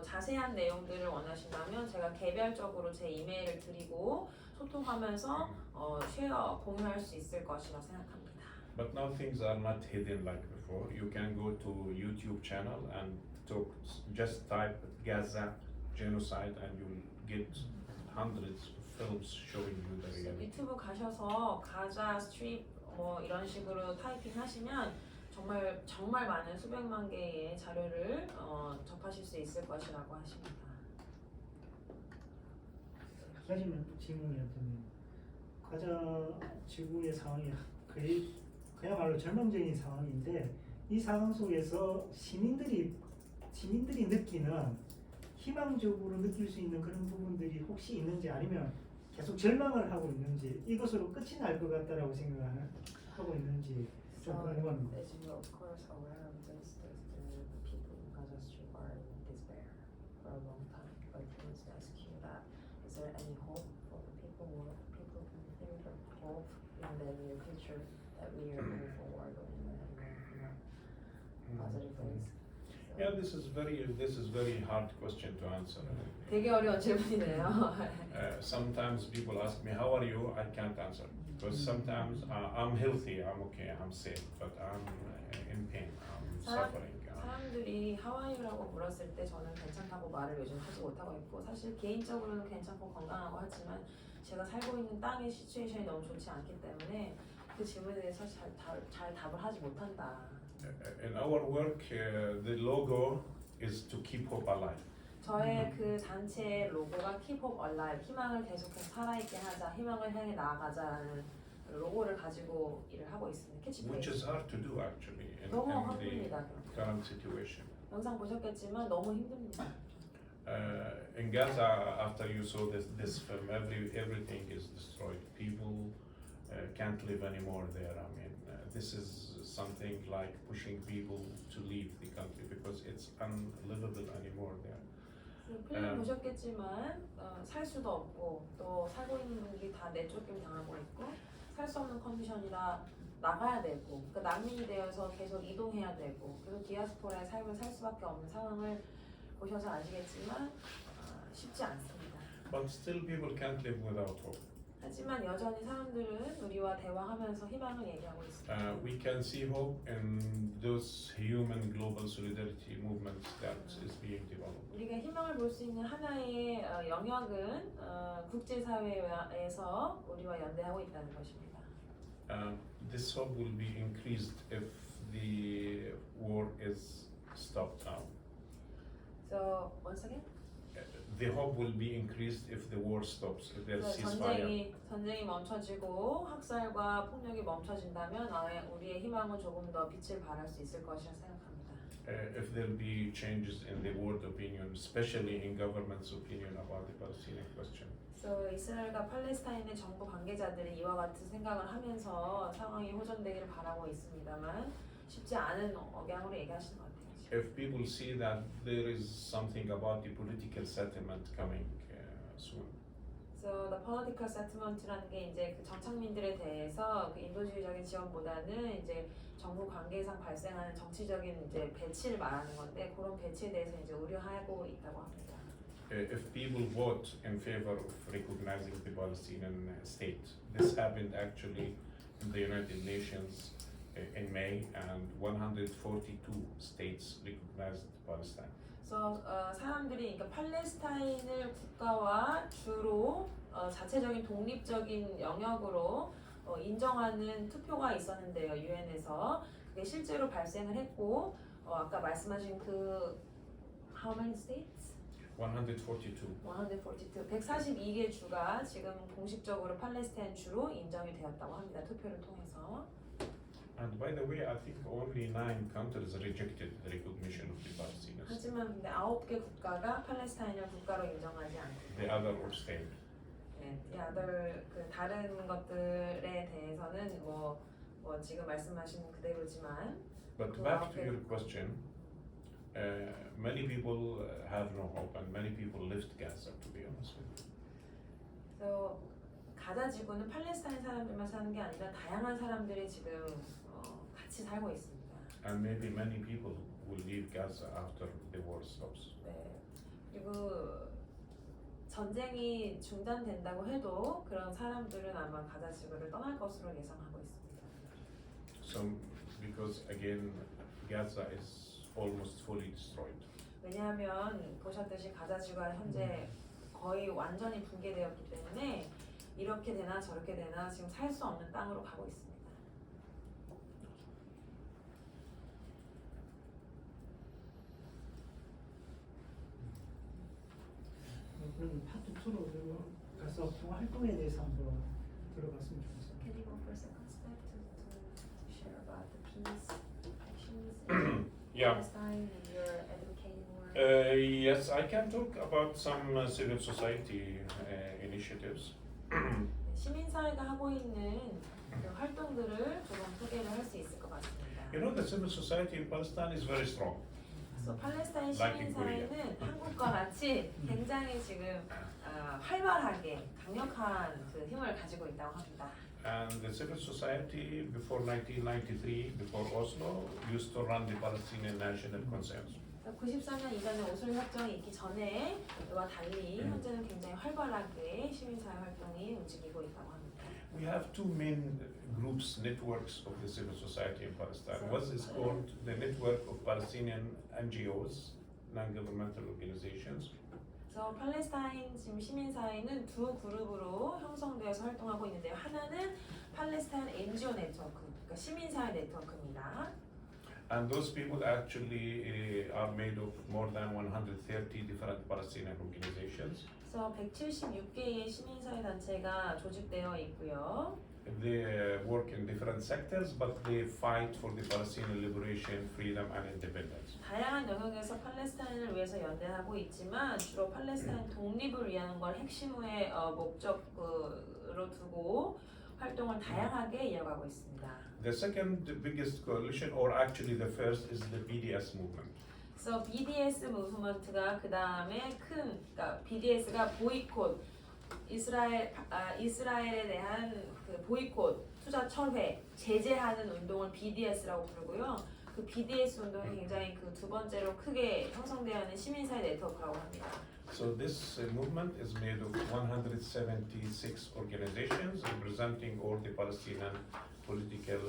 자세한 내용들을 원하신다면 제가 개별적으로 제 이메일을 드리고 소통하면서 공유할 수 있을 것이라 생각합니다. But now things are not hidden like before. You can go to YouTube channel and just type Gaza genocide and you'll get hundreds of films showing you the reality. 유튜브 가셔서 가자 스트립 이런 식으로 타이핑하시면 정말 많은 수백만 개의 자료를 접하실 수 있을 것이라고 하십니다. 하지만 질문이었다면 가자 지구의 상황이 그야말로 절망적인 상황인데 이 상황 속에서 시민들이 느끼는 희망적으로 느낄 수 있는 그런 부분들이 혹시 있는지 아니면 계속 절망을 하고 있는지 이것으로 끝이 날 것 같다라고 생각하고 있는지 좀 궁금합니다. As you of course aware of this, the people in Gaza Strip are in despair for a long time. But let me ask you that: is there any hope for the people? Will people continue to hope in the near future that we are moving forward in a positive ways? Yeah, this is very hard question to answer. 되게 어려운 질문이네요. Sometimes people ask me, "How are you?" I can't answer because sometimes I'm healthy, I'm okay, I'm safe, but I'm in pain, I'm suffering. 사람들이 하와이라고 물었을 때 저는 괜찮다고 말을 요즘 하지 못하고 있고 사실 개인적으로는 괜찮고 건강하고 하지만 제가 살고 있는 땅의 시츄에이션이 너무 좋지 않기 때문에 그 질문에 대해서 잘 답을 하지 못한다. In our work, the logo is to keep hope alive. 저의 그 단체의 로고가 Keep Hope Alive, 희망을 계속해서 살아있게 하자, 희망을 향해 나아가자라는 로고를 가지고 일을 하고 있습니다. Which 캐치프레이즈. is hard to do actually 너무 in the 힘듭니다. current situation. 영상 보셨겠지만 너무 힘듭니다. In Gaza, after you saw this film, everything is destroyed. People can't live anymore there. I mean, this is something like pushing people to leave the country because it's unlivable anymore there. 필름 보셨겠지만 살 수도 없고 또 살고 있는 분들이 다 내쫓김 당하고 있고 살 수 없는 컨디션이라 나가야 되고 그 난민이 되어서 계속 이동해야 되고 그리고 디아스포라의 삶을 살 수밖에 없는 상황을 보셔서 아시겠지만 쉽지 않습니다. But still, people can't live without hope. 하지만 여전히 사람들은 우리와 대화하면서 희망을 얘기하고 있습니다. We can see hope in those human global solidarity movements that is being developed. 우리가 희망을 볼 수 있는 하나의 영역은 국제사회에서 우리와 연대하고 있다는 것입니다. This hope will be increased if the war is stopped now. So once again, The hope will be increased if the war stops, if there's ceasefire. 전쟁이 멈춰지고 학살과 폭력이 멈춰진다면 우리의 희망은 조금 더 빛을 발할 수 있을 것이라 생각합니다. If there'll be changes in the world opinion, especially in government's opinion about the Palestinian question. 그래서 이스라엘과 팔레스타인의 정부 관계자들이 이와 같은 생각을 하면서 상황이 호전되기를 바라고 있습니다만 쉽지 않은 억양으로 얘기하시는 것 같아요. If people see that there is something about the political settlement coming soon. So the political settlement라는 게 이제 그 정착민들에 대해서 그 인도주의적인 지원보다는 이제 정부 관계상 발생하는 정치적인 이제 배치를 말하는 건데 그런 배치에 대해서 이제 우려하고 있다고 합니다. If people vote in favor of recognizing the Palestinian state, this happened actually in the United Nations in May, and 142 states recognized Palestine. 그래서 사람들이 그러니까 팔레스타인을 국가와 주로 자체적인 독립적인 영역으로 인정하는 투표가 있었는데요, 유엔에서 그게 실제로 발생을 했고 아까 말씀하신 그 how many states? 142. 142개 주가 지금 공식적으로 팔레스타인 주로 인정이 되었다고 합니다. 투표를 통해서. And by the way, I think only 9 countries rejected the recognition of the Palestinians. 하지만 근데 9개 국가가 팔레스타인을 국가로 인정하지 않고 The other abstained. 네, 그 다른 것들에 대해서는 뭐 지금 말씀하신 그대로지만 But back to your question, many people have no hope, and many people left Gaza, to be honest with you. 그래서 가자 지구는 팔레스타인 사람들만 사는 게 아니라 다양한 사람들이 지금 같이 살고 있습니다. And maybe many people will leave Gaza after the war stops. 네. 그리고 전쟁이 중단된다고 해도 그런 사람들은 아마 가자 지구를 떠날 것으로 예상하고 있습니다. So, because again, Gaza is almost fully destroyed. 왜냐하면 보셨듯이 가자 지구가 현재 거의 완전히 붕괴되었기 때문에 이렇게 되나 저렇게 되나 지금 살 수 없는 땅으로 가고 있습니다. 그럼 파트 2로 가서 활동에 대해서 한번 들어봤으면 좋겠어요. Can you go for a second step to share about the peace actions in Yeah. Palestine and your advocating work? Yes, I can talk about some civil society initiatives. 시민사회가 하고 있는 그 활동들을 조금 소개를 할 수 있을 것 같습니다. You know, the civil society in Palestine is very strong. 그래서 팔레스타인 Like in 시민사회는 한국과 같이 굉장히 지금 활발하게 강력한 그 힘을 가지고 있다고 합니다. And the civil society before 1993, before Oslo, used to run the Palestinian National Consensus. 94년 이전에 오슬로 협정이 있기 전에와 달리 현재는 굉장히 활발하게 시민사회 활동이 움직이고 있다고 합니다. We have two main groups, networks of the civil society in Palestine. One is called the Network of Palestinian NGOs, non-governmental organizations. 그래서 팔레스타인 지금 시민사회는 두 그룹으로 형성되어서 활동하고 있는데요. 하나는 팔레스타인 NGO 네트워크, 그러니까 시민사회 네트워크입니다. And those people actually are made of more than 130 different Palestinian organizations. 그래서 176개의 시민사회 단체가 조직되어 있고요. They work in different sectors, but they fight for the Palestinian liberation, freedom, and independence. 다양한 영역에서 팔레스타인을 위해서 연대하고 있지만 주로 팔레스타인 독립을 위한 걸 핵심의 목적으로 두고 활동을 다양하게 이어가고 있습니다. The second biggest coalition, or actually the first, is the BDS movement. 그래서 BDS 무브먼트가 그 다음에 그러니까 BDS가 보이콧 이스라엘에 대한 그 보이콧 투자 철회 제재하는 운동을 BDS라고 부르고요. 그 BDS 운동이 굉장히 그 두 번째로 크게 형성되어 있는 시민사회 네트워크라고 합니다. So this movement is made of 176 organizations representing all the Palestinian political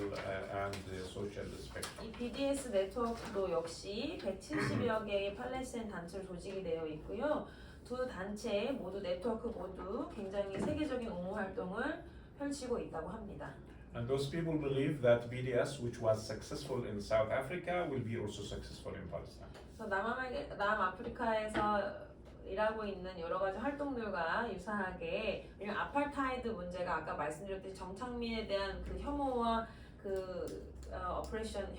and social spectrum. 이 BDS 네트워크도 역시 170여 개의 팔레스타인 단체로 조직이 되어 있고요. 두 단체 모두 네트워크 모두 굉장히 세계적인 옹호 활동을 펼치고 있다고 합니다. And those people believe that BDS, which was successful in South Africa, will be also successful in Palestine. 그래서 남아프리카에서 일하고 있는 여러 가지 활동들과 유사하게 왜냐면 아파르타이드 문제가 아까 말씀드렸듯이 정착민에 대한 그 혐오와 그 오퍼레이션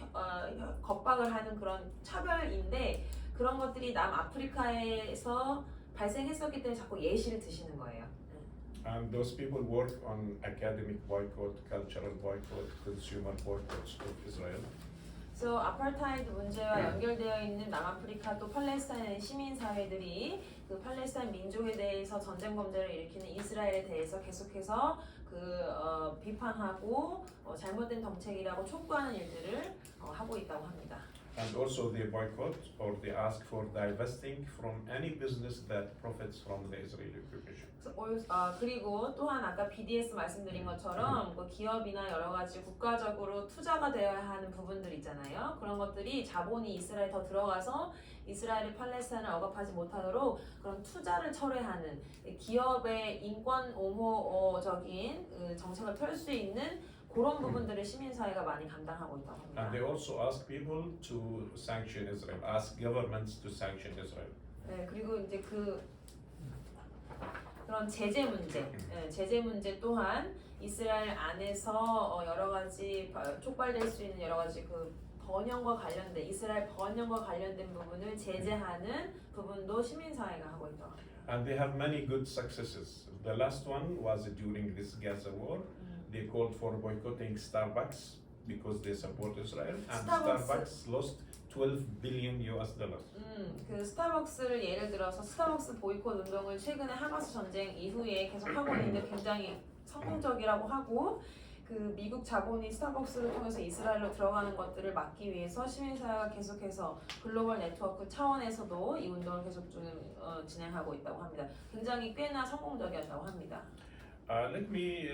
겁박을 하는 그런 차별인데 그런 것들이 남아프리카에서 발생했었기 때문에 자꾸 예시를 드시는 거예요. And those people work on academic boycott, cultural boycott, consumer boycotts of Israel. 그래서 아파르타이드 문제와 연결되어 있는 남아프리카 또 팔레스타인 시민 사회들이 그 팔레스타인 민족에 대해서 전쟁 범죄를 일으키는 이스라엘에 대해서 계속해서 그 비판하고 잘못된 정책이라고 촉구하는 일들을 하고 있다고 합니다. And also they boycott or they ask for divesting from any business that profits from the Israeli occupation. 그리고 또한 아까 BDS 말씀드린 것처럼 뭐 기업이나 여러 가지 국가적으로 투자가 되어야 하는 부분들 있잖아요. 그런 것들이 자본이 이스라엘에 더 들어가서 이스라엘이 팔레스타인을 억압하지 못하도록 그런 투자를 철회하는 기업의 인권 옹호적인 정책을 펼 수 있는 그런 부분들을 시민사회가 많이 감당하고 있다고 합니다. And they also ask people to sanction Israel, ask governments to sanction Israel. 네, 그리고 이제 그런 제재 문제 또한 이스라엘 안에서 여러 가지 촉발될 수 있는 여러 가지 그 번영과 관련된 이스라엘 번영과 관련된 부분을 제재하는 부분도 시민사회가 하고 있다고 합니다. And they have many good successes. The last one was during this Gaza war. They called for boycotting Starbucks because they support Israel, and Starbucks lost 12 billion US dollars. 그 스타벅스를 예를 들어서 스타벅스 보이콧 운동을 최근에 하마스 전쟁 이후에 계속 하고 있는데 굉장히 성공적이라고 하고 그 미국 자본이 스타벅스를 통해서 이스라엘로 들어가는 것들을 막기 위해서 시민사회가 계속해서 글로벌 네트워크 차원에서도 이 운동을 계속 진행하고 있다고 합니다. 굉장히 꽤나 성공적이었다고 합니다. Let me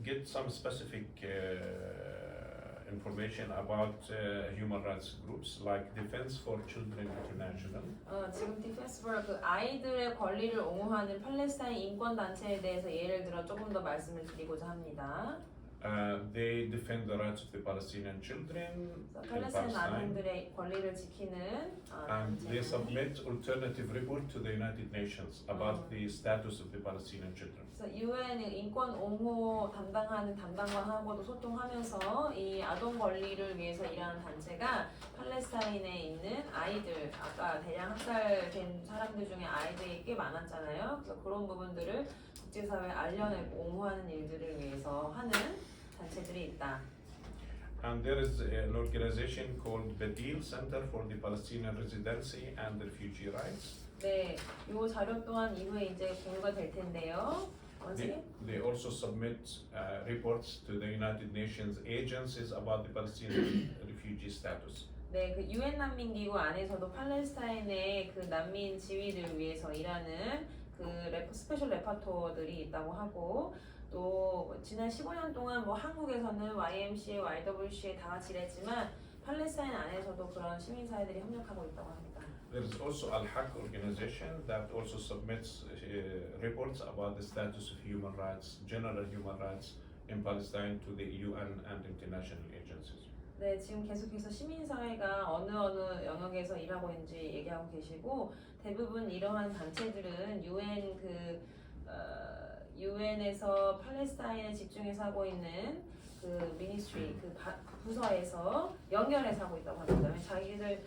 get some specific information about human rights groups like Defense for Children International. 지금 Defense for 그 아이들의 권리를 옹호하는 팔레스타인 인권 단체에 대해서 예를 들어 조금 더 말씀을 드리고자 합니다. They defend the rights of the Palestinian children in 팔레스타인 Palestine. 아동들의 권리를 지키는 And they 단체는 submit alternative report to the United Nations about the status of the Palestinian children. 그래서 UN 인권 옹호 담당하는 담당관하고도 소통하면서 이 아동 권리를 위해서 일하는 단체가 팔레스타인에 있는 아이들 아까 대량 학살된 사람들 중에 아이들이 꽤 많았잖아요. 그래서 그런 부분들을 국제사회에 알려내고 옹호하는 일들을 위해서 하는 단체들이 있다. And there is an organization called Badil Center for the Palestinian Residency and Refugee Rights. 네, 이 자료 또한 이후에 이제 공유가 될 텐데요. They also submit reports to the United Nations agencies about the Palestinian refugee status. 네, 그 UN 난민기구 안에서도 팔레스타인의 그 난민 지위를 위해서 일하는 그 스페셜 레파토들이 있다고 하고 또 지난 15년 동안 뭐 한국에서는 YMCA, YWCA 다 같이 일했지만 팔레스타인 안에서도 그런 시민사회들이 협력하고 있다고 합니다. There is also Al-Haq organization that also submits reports about the status of human rights, general human rights in Palestine to the UN and international agencies. 네, 지금 계속해서 시민사회가 어느 영역에서 일하고 있는지 얘기하고 계시고 대부분 이러한 단체들은 UN에서 팔레스타인에 집중해서 하고 있는 그 미니스트리, 그 부서에서 연결해서 하고 있다고 합니다. 자기들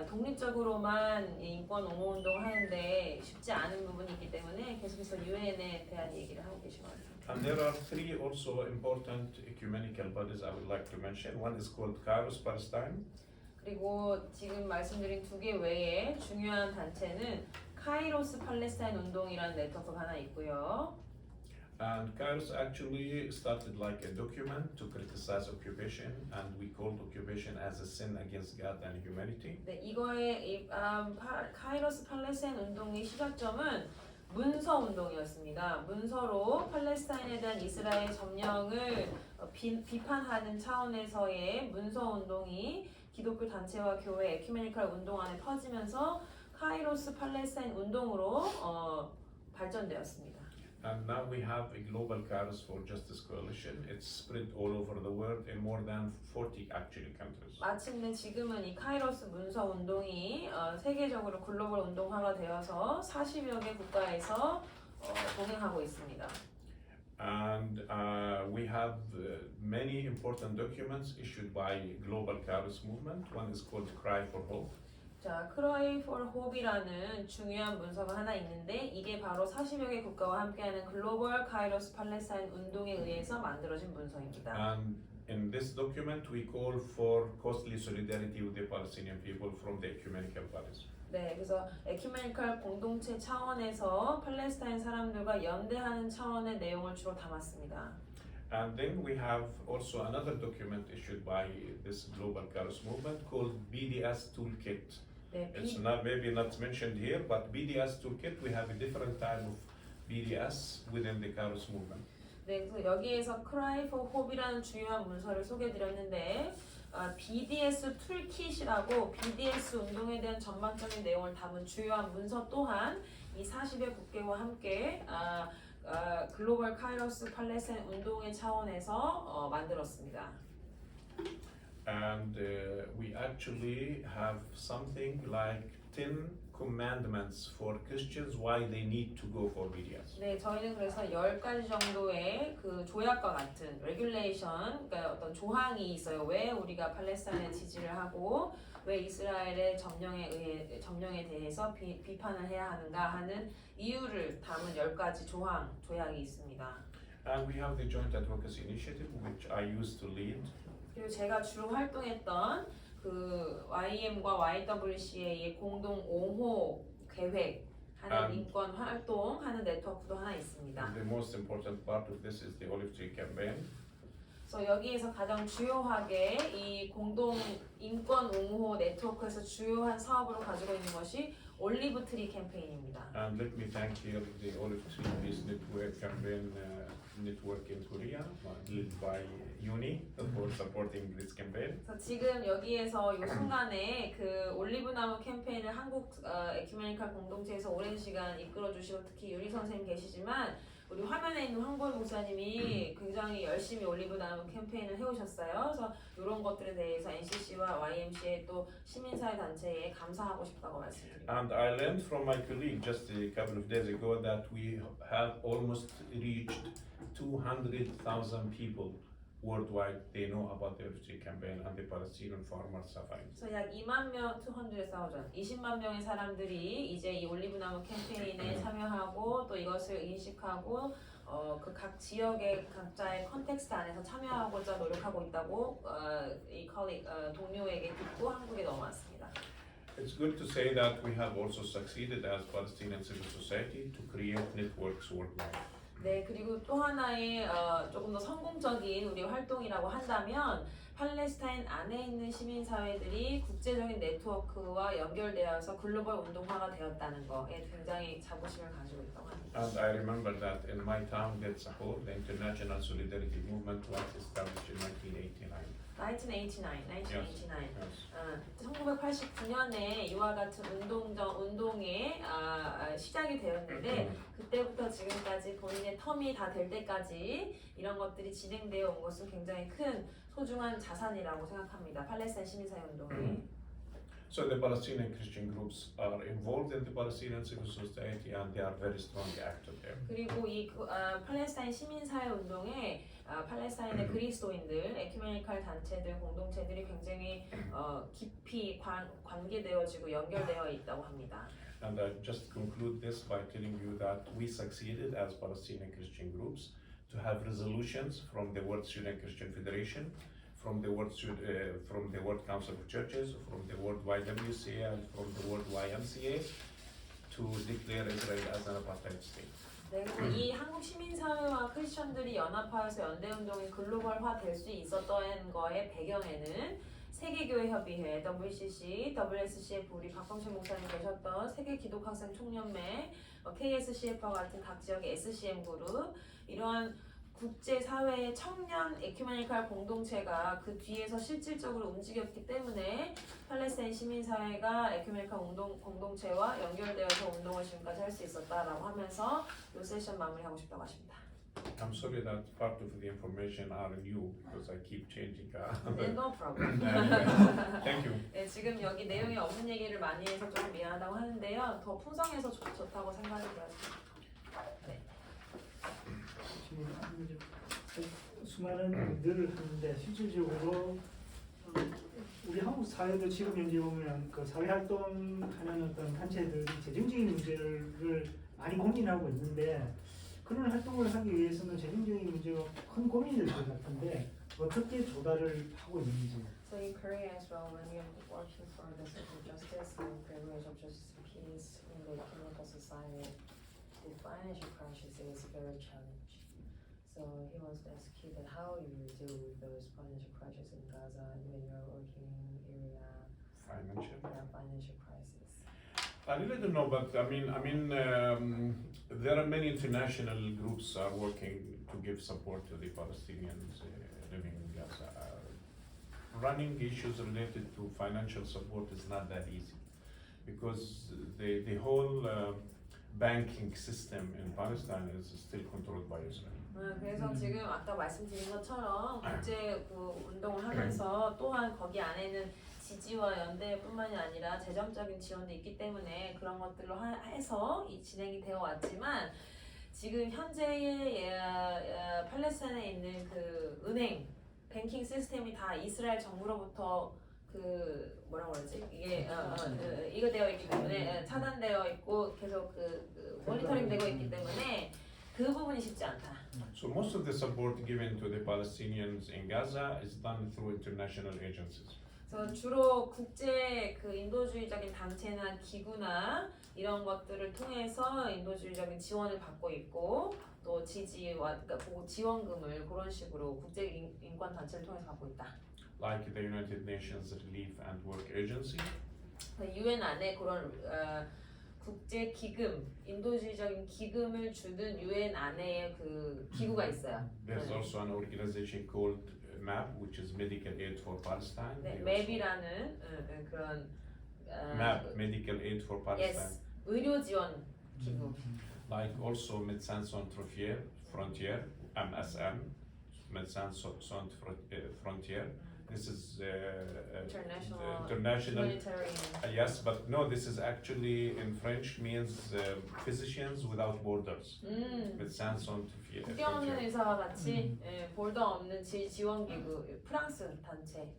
독립적으로만 인권 옹호 운동 하는데 쉽지 않은 부분이 있기 때문에 계속해서 UN에 대한 얘기를 하고 계신 것 같습니다. And there are three also important ecumenical bodies I would like to mention. One is called Kairos Palestine. 그리고 지금 말씀드린 두 개 외에 중요한 단체는 카이로스 팔레스타인 운동이라는 네트워크가 하나 있고요. And Kairos actually started like a document to criticize occupation, and we called occupation as a sin against God and humanity. 네, 이거의 카이로스 팔레스타인 운동의 시작점은 문서 운동이었습니다. 문서로 팔레스타인에 대한 이스라엘 점령을 비판하는 차원에서의 문서 운동이 기독교 단체와 교회 에큐메니컬 운동 안에 퍼지면서 카이로스 팔레스타인 운동으로 발전되었습니다. And now we have a global Kairos for Justice coalition. It's spread all over the world in more than 40 actually countries. 마침내 지금은 이 카이로스 문서 운동이 세계적으로 글로벌 운동화가 되어서 40여 개 국가에서 동행하고 있습니다. And we have many important documents issued by global Kairos movement. One is called Cry for Hope. 자, Cry for Hope이라는 중요한 문서가 하나 있는데 이게 바로 40여 개 국가와 함께하는 글로벌 카이로스 팔레스타인 운동에 의해서 만들어진 문서입니다. And in this document we call for costly solidarity with the Palestinian people from the ecumenical bodies. 네, 그래서 에큐메니컬 공동체 차원에서 팔레스타인 사람들과 연대하는 차원의 내용을 주로 담았습니다. And then we have also another document issued by this global Kairos movement called BDS Toolkit. 네, It's not maybe not mentioned here, but BDS Toolkit, we have a different type of BDS within the Kairos movement. 네, 그래서 여기에서 Cry for Hope이라는 중요한 문서를 소개해드렸는데 BDS 툴킷이라고 BDS 운동에 대한 전반적인 내용을 담은 주요한 문서 또한 이 40여 국가와 함께 글로벌 카이로스 팔레스타인 운동의 차원에서 만들었습니다. And we actually have something like 10 commandments for Christians why they need to go for BDS. 네, 저희는 그래서 10가지 정도의 그 조약과 같은 레귤레이션, 그러니까 어떤 조항이 있어요. 왜 우리가 팔레스타인에 지지를 하고 왜 이스라엘의 점령에 대해서 비판을 해야 하는가 하는 이유를 담은 10가지 조약이 있습니다. And we have the Joint Advocacy Initiative, which I used to lead. 그리고 제가 주로 활동했던 그 YM과 YWCA의 공동 옹호 계획 하는 인권 활동하는 네트워크도 하나 있습니다. The most important part of this is the Olive Tree Campaign. 그래서 여기에서 가장 주요하게 이 공동 인권 옹호 네트워크에서 주요한 사업으로 가지고 있는 것이 올리브 트리 캠페인입니다. And let me thank here the Olive Tree Peace Network campaign network in Korea, led by Uni, for supporting this campaign. 그래서 지금 여기에서 이 순간에 그 올리브나무 캠페인을 한국 에큐메니컬 공동체에서 오랜 시간 이끌어주시고 특히 유리 선생님 계시지만 우리 화면에 있는 황보일 목사님이 굉장히 열심히 올리브나무 캠페인을 해오셨어요. 그래서 이런 것들에 대해서 NCC와 YMCA 또 시민사회 단체에 감사하고 싶다고 말씀드립니다. And I learned from my colleague just a couple of days ago that we have almost reached 200,000 people worldwide. They know about the Olive Tree campaign and the Palestinian farmers suffering. 그래서 약 2만 명, 200,000, 20만 명의 사람들이 이제 이 올리브나무 캠페인에 참여하고 또 이것을 인식하고 그 각 지역의 각자의 컨텍스트 안에서 참여하고자 노력하고 있다고 이 동료에게 듣고 한국에 넘어왔습니다. It's good to say that we have also succeeded as Palestinian civil society to create networks worldwide. 네, 그리고 또 하나의 조금 더 성공적인 우리 활동이라고 한다면 팔레스타인 안에 있는 시민사회들이 국제적인 네트워크와 연결되어서 글로벌 운동화가 되었다는 거에 굉장히 자부심을 가지고 있다고 합니다. And I remember that in my town, Betzahor, the International Solidarity Movement was established in 1989. 1989. Yes. 1989년에 이와 같은 운동의 시작이 되었는데 그때부터 지금까지 본인의 텀이 다 될 때까지 이런 것들이 진행되어 온 것은 굉장히 큰 소중한 자산이라고 생각합니다. 팔레스타인 시민사회 운동이. So the Palestinian Christian groups are involved in the Palestinian civil society and they are very strong active there. 그리고 이 팔레스타인 시민사회 운동에 팔레스타인의 그리스도인들, 에큐메니컬 단체들, 공동체들이 굉장히 깊이 관계되어지고 연결되어 있다고 합니다. And I just conclude this by telling you that we succeeded as Palestinian Christian groups to have resolutions from the World Syrian Christian Federation, from the World Council of Churches, from the World YWCA, and from the World YMCA to declare Israel as an apartheid state. 네, 이 한국 시민사회와 크리스천들이 연합하여서 연대운동이 글로벌화 될 수 있었던 거의 배경에는 세계교회협의회, WCC, WSCF, 우리 박광철 목사님 계셨던 세계기독학생 총연맹, KSCF와 같은 각 지역의 SCM 그룹, 이러한 국제사회의 청년 에큐메니컬 공동체가 그 뒤에서 실질적으로 움직였기 때문에 팔레스타인 시민사회가 에큐메니컬 공동체와 연결되어서 운동을 지금까지 할 수 있었다라고 하면서 이 세션 마무리하고 싶다고 하십니다. I'm sorry that part of the information are new because I keep changing. 네, no problem. Thank you. 네, 지금 여기 내용이 없는 얘기를 많이 해서 좀 미안하다고 하는데요. 더 풍성해서 좋다고 생각이 되었습니다. 네. 수많은 일들을 하는데 실질적으로 우리 한국 사회도 지금 현재 보면 그 사회 활동하는 어떤 단체들이 재정적인 문제를 많이 고민하고 있는데 그런 활동을 하기 위해서는 재정적인 문제가 큰 고민이 될 것 같은데 어떻게 조달을 하고 있는지. So in Korea as well, when you're working for the social justice and privilege of justice and peace in the economic society, the financial crisis is very challenging. So he wants to ask you that how you deal with those financial crisis in Gaza and when you're working area financial crisis. I really don't know, but I mean, there are many international groups are working to give support to the Palestinians living in Gaza. Running issues related to financial support is not that easy because the whole banking system in Palestine is still controlled by Israel. 그래서 지금 아까 말씀드린 것처럼 국제 그 운동을 하면서 또한 거기 안에는 지지와 연대뿐만이 아니라 재정적인 지원도 있기 때문에 그런 것들로 해서 이 진행이 되어 왔지만 지금 현재의 팔레스타인에 있는 그 은행 뱅킹 시스템이 다 이스라엘 정부로부터 그 뭐라고 그러지 이게 이거 되어 있기 때문에 차단되어 있고 계속 그 모니터링 되고 있기 때문에 그 부분이 쉽지 않다. So most of the support given to the Palestinians in Gaza is done through international agencies. 그래서 주로 국제 그 인도주의적인 단체나 기구나 이런 것들을 통해서 인도주의적인 지원을 받고 있고 또 지지와 그러니까 지원금을 그런 식으로 국제 인권 단체를 통해서 받고 있다. Like the United Nations Relief and Work Agency. UN 안에 그런 국제 기금, 인도주의적인 기금을 주는 UN 안에 그 기구가 있어요. There's also an organization called MAP, which is Medical Aid for Palestine. 네, MAP이라는 그런 MAP, Medical Aid for Palestine. Yes, 의료 지원 기구. Like also Médecins Sans Frontières, MSF, Médecins Sans Frontières. This is international humanitarian. Yes, but no, this is actually in French means physicians without borders. Médecins Sans 국경 없는 Frontières. 의사와 같이 볼더 없는 지원 기구 프랑스 단체.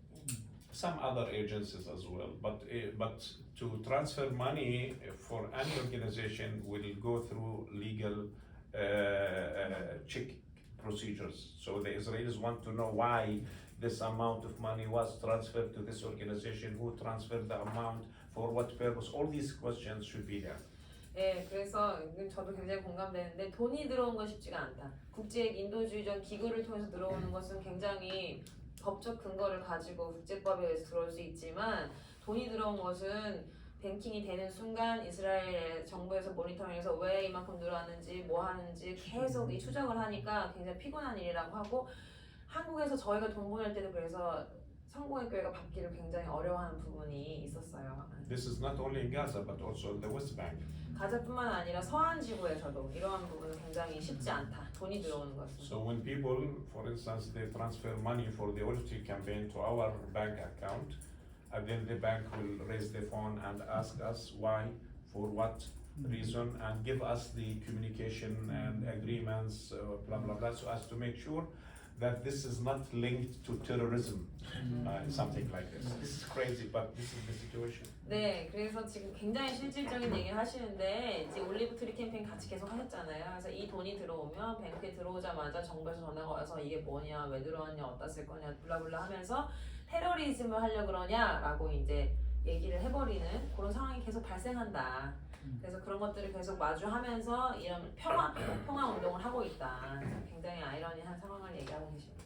Some other agencies as well, but to transfer money for any organization will go through legal check procedures. So the Israelis want to know why this amount of money was transferred to this organization, who transferred the amount, for what purpose. All these questions should be there. 예, 그래서 저도 굉장히 공감되는데 돈이 들어온 건 쉽지가 않다. 국제 인도주의적 기구를 통해서 들어오는 것은 굉장히 법적 근거를 가지고 국제법에 의해서 들어올 수 있지만 돈이 들어온 것은 뱅킹이 되는 순간 이스라엘 정부에서 모니터링해서 왜 이만큼 들어왔는지 뭐 하는지 계속 이 추적을 하니까 굉장히 피곤한 일이라고 하고 한국에서 저희가 돈 보낼 때도 그래서 성공의 교회가 받기를 굉장히 어려워하는 부분이 있었어요. This is not only in Gaza but also in the West Bank. 가자뿐만 아니라 서한 지구에서도 이러한 부분은 굉장히 쉽지 않다. 돈이 들어오는 것은. So when people, for instance, they transfer money for the Orchid campaign to our bank account, and then the bank will raise the phone and ask us why, for what reason, and give us the communication and agreements, blah blah blah, so as to make sure that this is not linked to terrorism, something like this. This is crazy, but this is the situation. 네, 그래서 지금 굉장히 실질적인 얘기를 하시는데 이제 올리브 트리 캠페인 같이 계속 하셨잖아요. 그래서 이 돈이 들어오면 뱅크에 들어오자마자 정부에서 전화가 와서 이게 뭐냐, 왜 들어왔냐, 어디다 쓸 거냐, 블라블라 하면서 테러리즘을 하려 그러냐라고 이제 얘기를 해버리는 그런 상황이 계속 발생한다. 그래서 그런 것들을 계속 마주하면서 이런 평화 운동을 하고 있다. 굉장히 아이러니한 상황을 얘기하고 계십니다.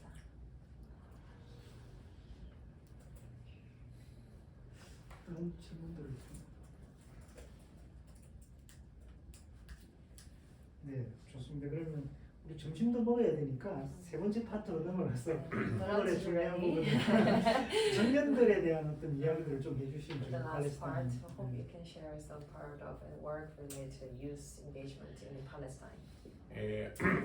다음 질문들을 네, 좋습니다. 그러면 우리 점심도 먹어야 되니까 세 번째 파트로 넘어가서 오늘의 중요한 부분 청년들에 대한 어떤 이야기들을 좀 해주시면 The last part, 팔레스타인. I hope you can share some part of work related to youth engagement in Palestine.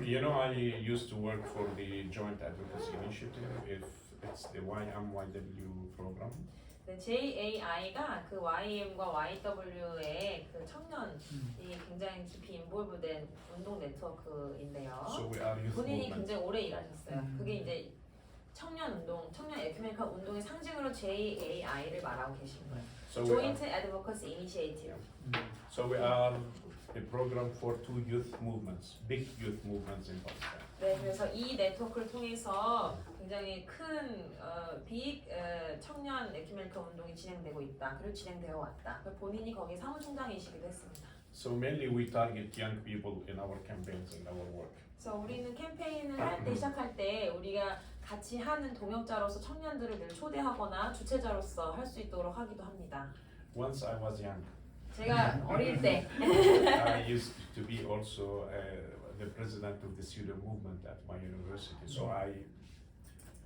You know, I used to work for the Joint Advocacy Initiative. If it's the YMYW program. 네, JAI가 그 YM과 YW의 그 청년이 굉장히 깊이 인볼브된 운동 네트워크인데요. So we are youth 본인이 movement. 굉장히 오래 일하셨어요. 그게 이제 청년 운동, 청년 에큐메니컬 운동의 상징으로 JAI를 말하고 계신 거예요. So we Joint Advocacy Initiative. So we are a program for two youth movements, big youth movements in Pakistan. 네, 그래서 이 네트워크를 통해서 굉장히 큰 청년 에큐메니컬 운동이 진행되고 있다. 그리고 진행되어 왔다. 본인이 거기 사무총장이시기도 했습니다. So mainly we target young people in our campaigns and our work. 그래서 우리는 캠페인을 할 때 시작할 때 우리가 같이 하는 동역자로서 청년들을 늘 초대하거나 주최자로서 할 수 있도록 하기도 합니다. Once I was young, 제가 어릴 때 I used to be also the president of the student movement at my university. So I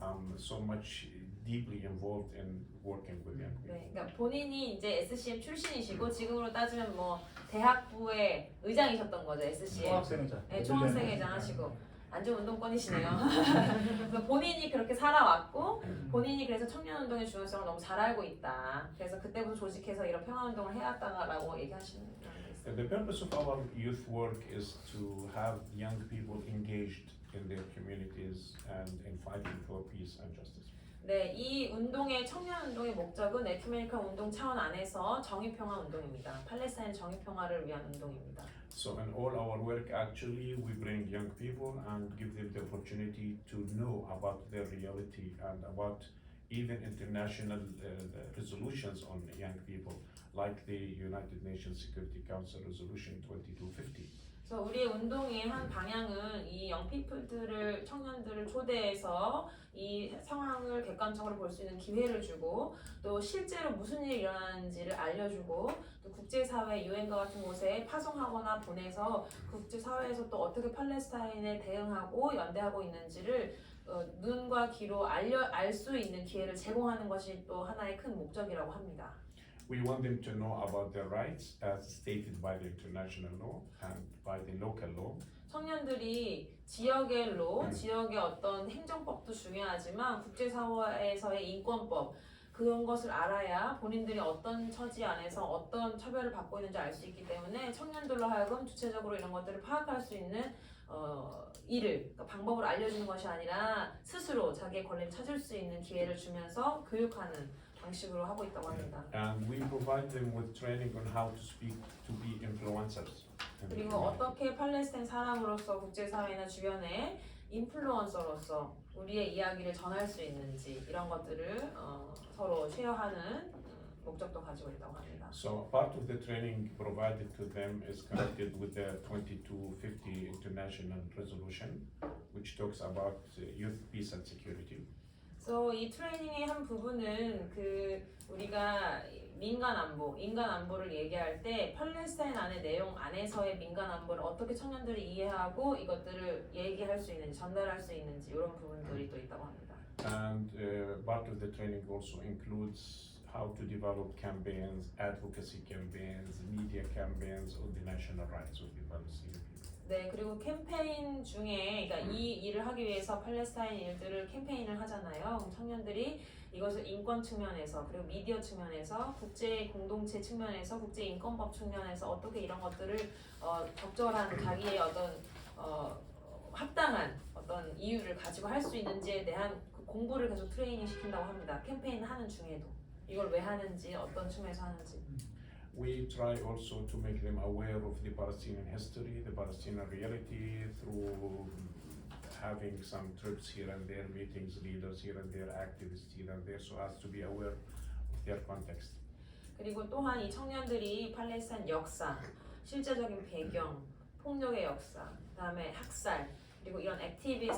am so much deeply involved in working with young people. 네, 그러니까 본인이 이제 SCM 출신이시고 지금으로 따지면 뭐 대학부의 의장이셨던 거죠, SCM. 총학생회장. 네, 총학생회장 하시고 완전 운동권이시네요. 그래서 본인이 그렇게 살아왔고 본인이 그래서 청년운동의 중요성을 너무 잘 알고 있다. 그래서 그때부터 조직해서 이런 평화운동을 해왔다라고 얘기하시는 분이 있어요. The purpose of our youth work is to have young people engaged in their communities and in fighting for peace and justice. 네, 이 운동의 청년 운동의 목적은 에큐메니컬 운동 차원 안에서 정의평화 운동입니다. 팔레스타인 정의평화를 위한 운동입니다. So in all our work, actually, we bring young people and give them the opportunity to know about their reality and about even international resolutions on young people, like the United Nations Security Council Resolution 2250. 그래서 우리의 운동의 한 방향은 이 영피플들을 청년들을 초대해서 이 상황을 객관적으로 볼 수 있는 기회를 주고 또 실제로 무슨 일이 일어나는지를 알려주고 또 국제사회 유엔과 같은 곳에 파송하거나 보내서 국제사회에서 또 어떻게 팔레스타인에 대응하고 연대하고 있는지를 눈과 귀로 알 수 있는 기회를 제공하는 것이 또 하나의 큰 목적이라고 합니다. We want them to know about their rights as stated by the international law and by the local law. 청년들이 지역의 지역의 어떤 행정법도 중요하지만 국제사회에서의 인권법 그런 것을 알아야 본인들이 어떤 처지 안에서 어떤 처벌을 받고 있는지 알 수 있기 때문에 청년들로 하여금 주체적으로 이런 것들을 파악할 수 있는 그러니까 방법을 알려주는 것이 아니라 스스로 자기의 권리를 찾을 수 있는 기회를 주면서 교육하는 방식으로 하고 있다고 합니다. And we provide them with training on how to speak to be influencers. 그리고 어떻게 팔레스타인 사람으로서 국제사회나 주변에 인플루언서로서 우리의 이야기를 전할 수 있는지 이런 것들을 서로 쉐어하는 목적도 가지고 있다고 합니다. So part of the training provided to them is connected with the 2250 International Resolution, which talks about youth peace and security. 그래서 이 트레이닝의 한 부분은 그 우리가 민간 안보를 얘기할 때 팔레스타인 안의 내용 안에서의 민간 안보를 어떻게 청년들이 이해하고 이것들을 얘기할 수 있는지 전달할 수 있는지 이런 부분들이 또 있다고 합니다. And part of the training also includes how to develop campaigns, advocacy campaigns, media campaigns on the national rights of the Palestinian people. 네, 그리고 캠페인 중에, 그러니까 이 일을 하기 위해서 팔레스타인 일들을 캠페인을 하잖아요. 그럼 청년들이 이것을 인권 측면에서, 그리고 미디어 측면에서, 국제 공동체 측면에서, 국제 인권법 측면에서 어떻게 이런 것들을 적절한 자기의 어떤 합당한 어떤 이유를 가지고 할 수 있는지에 대한 그 공부를 계속 트레이닝 시킨다고 합니다. 캠페인 하는 중에도 이걸 왜 하는지, 어떤 측면에서 하는지. We try also to make them aware of the Palestinian history, the Palestinian reality through having some trips here and there, meetings, leaders here and there, activists here and there, so as to be aware of their context. 그리고 또한 이 청년들이 팔레스타인 역사, 실제적인 배경, 폭력의 역사, 그다음에 학살, 그리고 이런 액티비즘,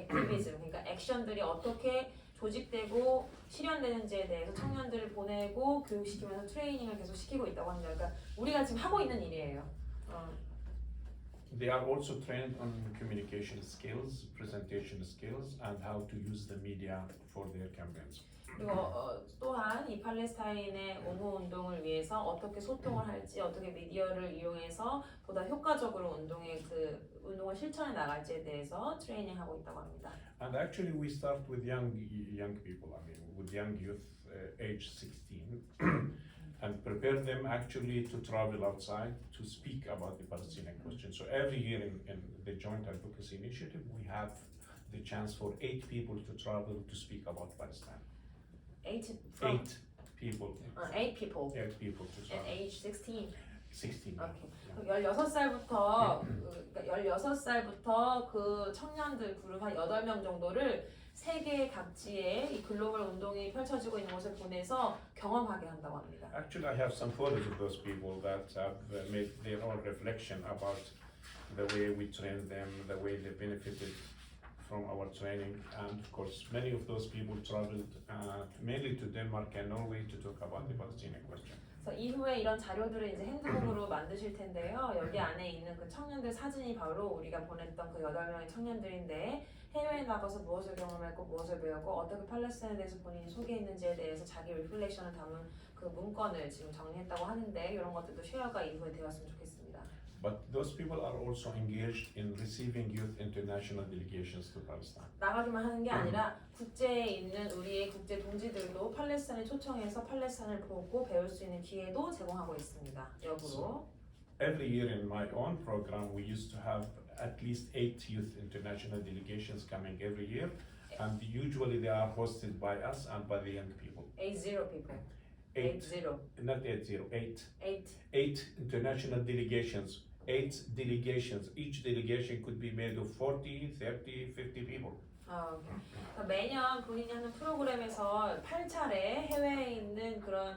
그러니까 액션들이 어떻게 조직되고 실현되는지에 대해서 청년들을 보내고 교육시키면서 트레이닝을 계속 시키고 있다고 합니다. 그러니까 우리가 지금 하고 있는 일이에요. They are also trained on communication skills, presentation skills, and how to use the media for their campaigns. 그리고 또한 이 팔레스타인의 옹호 운동을 위해서 어떻게 소통을 할지, 어떻게 미디어를 이용해서 보다 효과적으로 운동을 실천해 나갈지에 대해서 트레이닝하고 있다고 합니다. And actually, we start with young people. I mean, with young youth, age 16, and prepare them actually to travel outside to speak about the Palestinian question. So every year in the Joint Advocacy Initiative, we have the chance for 8 people to travel to speak about Palestine. 8 people. 8 people. 8 people to At travel. age 16. 16. 오케이. 16살부터 그 청년들 그룹 한 8명 정도를 세계 각지에 이 글로벌 운동이 펼쳐지고 있는 곳을 보내서 경험하게 한다고 합니다. Actually, I have some photos of those people that have made their own reflection about the way we trained them, the way they benefited from our training, and of course, many of those people traveled mainly to Denmark and Norway to talk about the Palestinian question. 그래서 이후에 이런 자료들을 이제 핸드북으로 만드실 텐데요. 여기 안에 있는 그 청년들 사진이 바로 우리가 보냈던 그 8명의 청년들인데 해외에 나가서 무엇을 경험했고 무엇을 배웠고 어떻게 팔레스타인에 대해서 본인이 소개했는지에 대해서 자기 리플렉션을 담은 그 문건을 지금 정리했다고 하는데 이런 것들도 쉐어가 이후에 되었으면 좋겠습니다. But those people are also engaged in receiving youth international delegations to Palestine. 나가기만 하는 게 아니라 국제에 있는 우리의 국제 동지들도 팔레스타인을 초청해서 팔레스타인을 보고 배울 수 있는 기회도 제공하고 있습니다. 역으로. Every year in my own program, we used to have at least 8 youth international delegations coming every year, and usually they are hosted by us and by the young people. 80 people. 8, not 80, 8. 8. 8 international delegations. 8 delegations. Each delegation could be made of 40, 30, 50 people. 그러니까 매년 본인이 하는 프로그램에서 8차례 해외에 있는 그런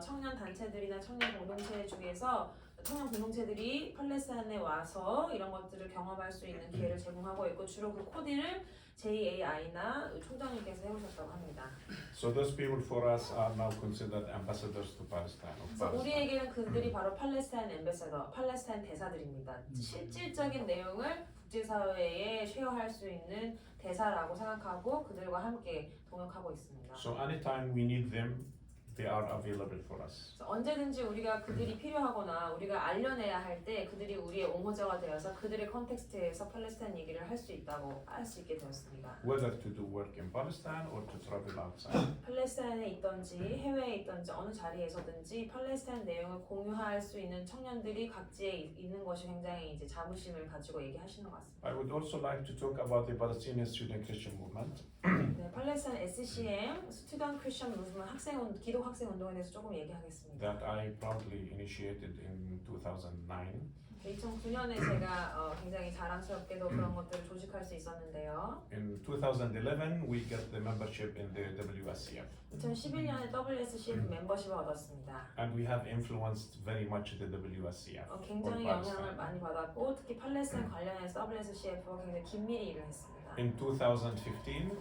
청년 단체들이나 청년 공동체 중에서 청년 공동체들이 팔레스타인에 와서 이런 것들을 경험할 수 있는 기회를 제공하고 있고 주로 그 코디를 JAI나 총장님께서 해오셨다고 합니다. So those people for us are now considered ambassadors to Palestine. 그래서 우리에게는 그들이 바로 팔레스타인 앰베서더, 팔레스타인 대사들입니다. 실질적인 내용을 국제사회에 쉐어할 수 있는 대사라고 생각하고 그들과 함께 동역하고 있습니다. So anytime we need them, they are available for us. 언제든지 우리가 그들이 필요하거나 우리가 알려내야 할 때 그들이 우리의 옹호자가 되어서 그들의 컨텍스트에서 팔레스타인 얘기를 할 수 있다고 할 수 있게 되었습니다. Whether to do work in Palestine or to travel outside. 팔레스타인에 있던지 해외에 있던지 어느 자리에서든지 팔레스타인 내용을 공유할 수 있는 청년들이 각지에 있는 것이 굉장히 이제 자부심을 가지고 얘기하시는 것 같습니다. I would also like to talk about the Palestinian Student Christian Movement. 네, 팔레스타인 SCM Student Christian Movement 기독 학생 운동에 대해서 조금 얘기하겠습니다. That I proudly initiated in 2009. 2009년에 제가 굉장히 자랑스럽게도 그런 것들을 조직할 수 있었는데요. In 2011, we got the membership in the WSCF. 2011년에 WSCF 멤버십을 얻었습니다. And we have influenced very much the WSCF. 굉장히 on 영향을 Palestine. 많이 받았고 특히 팔레스타인 관련해서 WSCF와 굉장히 긴밀히 일을 했습니다. In 2015,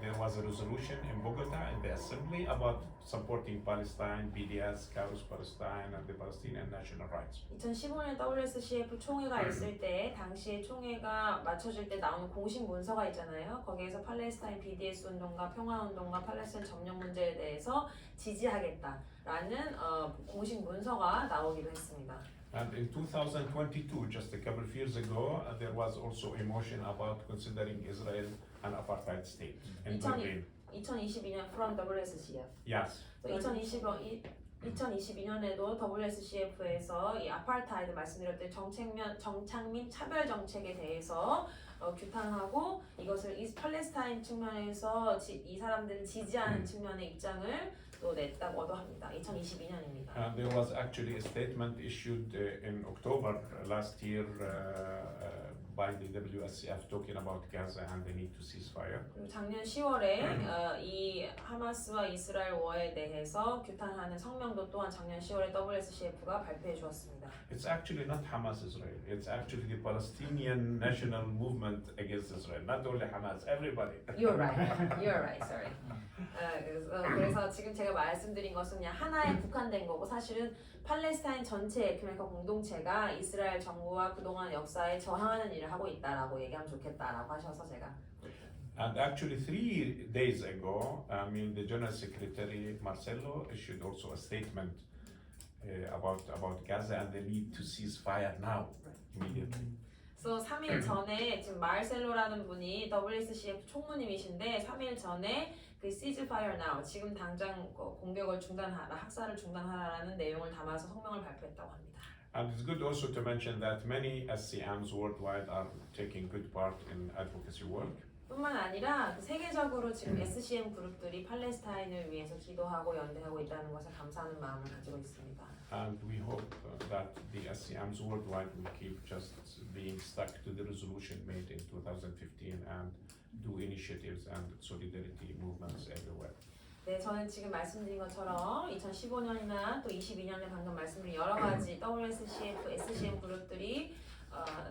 there was a resolution in Bogota in the assembly about supporting Palestine, BDS, Kairos Palestine, and the Palestinian national rights. 2015년 WSCF 총회가 있을 때 당시에 총회가 맞춰질 때 나오는 공식 문서가 있잖아요. 거기에서 팔레스타인 BDS 운동과 평화 운동과 팔레스타인 점령 문제에 대해서 지지하겠다라는 공식 문서가 나오기도 했습니다. And in 2022, just a couple of years ago, there was also a motion about considering Israel an apartheid state in 2000 Berlin. 2022년 from WSCF. Yes. 2022년에도 WSCF에서 이 아파르타이드 말씀드렸던 정착민 차별 정책에 대해서 규탄하고 이것을 팔레스타인 측면에서 이 사람들을 지지하는 측면의 입장을 또 냈다고도 합니다. 2022년입니다. There was actually a statement issued in October last year by the WSCF talking about Gaza and the need to cease fire. 그리고 작년 10월에 이 하마스와 이스라엘 워에 대해서 규탄하는 성명도 또한 작년 10월에 WSCF가 발표해 주었습니다. It's actually not Hamas Israel. It's actually the Palestinian national movement against Israel. Not only Hamas, everybody. You're right. You're right. Sorry. 그래서 지금 제가 말씀드린 것은 그냥 하나에 국한된 거고 사실은 팔레스타인 전체 에큐메니컬 공동체가 이스라엘 정부와 그동안 역사에 저항하는 일을 하고 있다라고 얘기하면 좋겠다라고 하셔서 제가. And actually 3 days ago, I mean, the General Secretary Marcelo issued also a statement about Gaza and the need to cease fire now, immediately. 그래서 3일 전에 지금 마르셀로라는 분이 WSCF 총무님이신데 3일 전에 그 cease fire now 지금 당장 공격을 중단하라, 학살을 중단하라는 내용을 담아서 성명을 발표했다고 합니다. And it's good also to mention that many SCMs worldwide are taking good part in advocacy work. 뿐만 아니라 세계적으로 지금 SCM 그룹들이 팔레스타인을 위해서 기도하고 연대하고 있다는 것에 감사하는 마음을 가지고 있습니다. And we hope that the SCMs worldwide will keep just being stuck to the resolution made in 2015 and do initiatives and solidarity movements everywhere. 네, 저는 지금 말씀드린 것처럼 2015년이나 또 22년에 방금 말씀드린 여러 가지 WSCF, SCM 그룹들이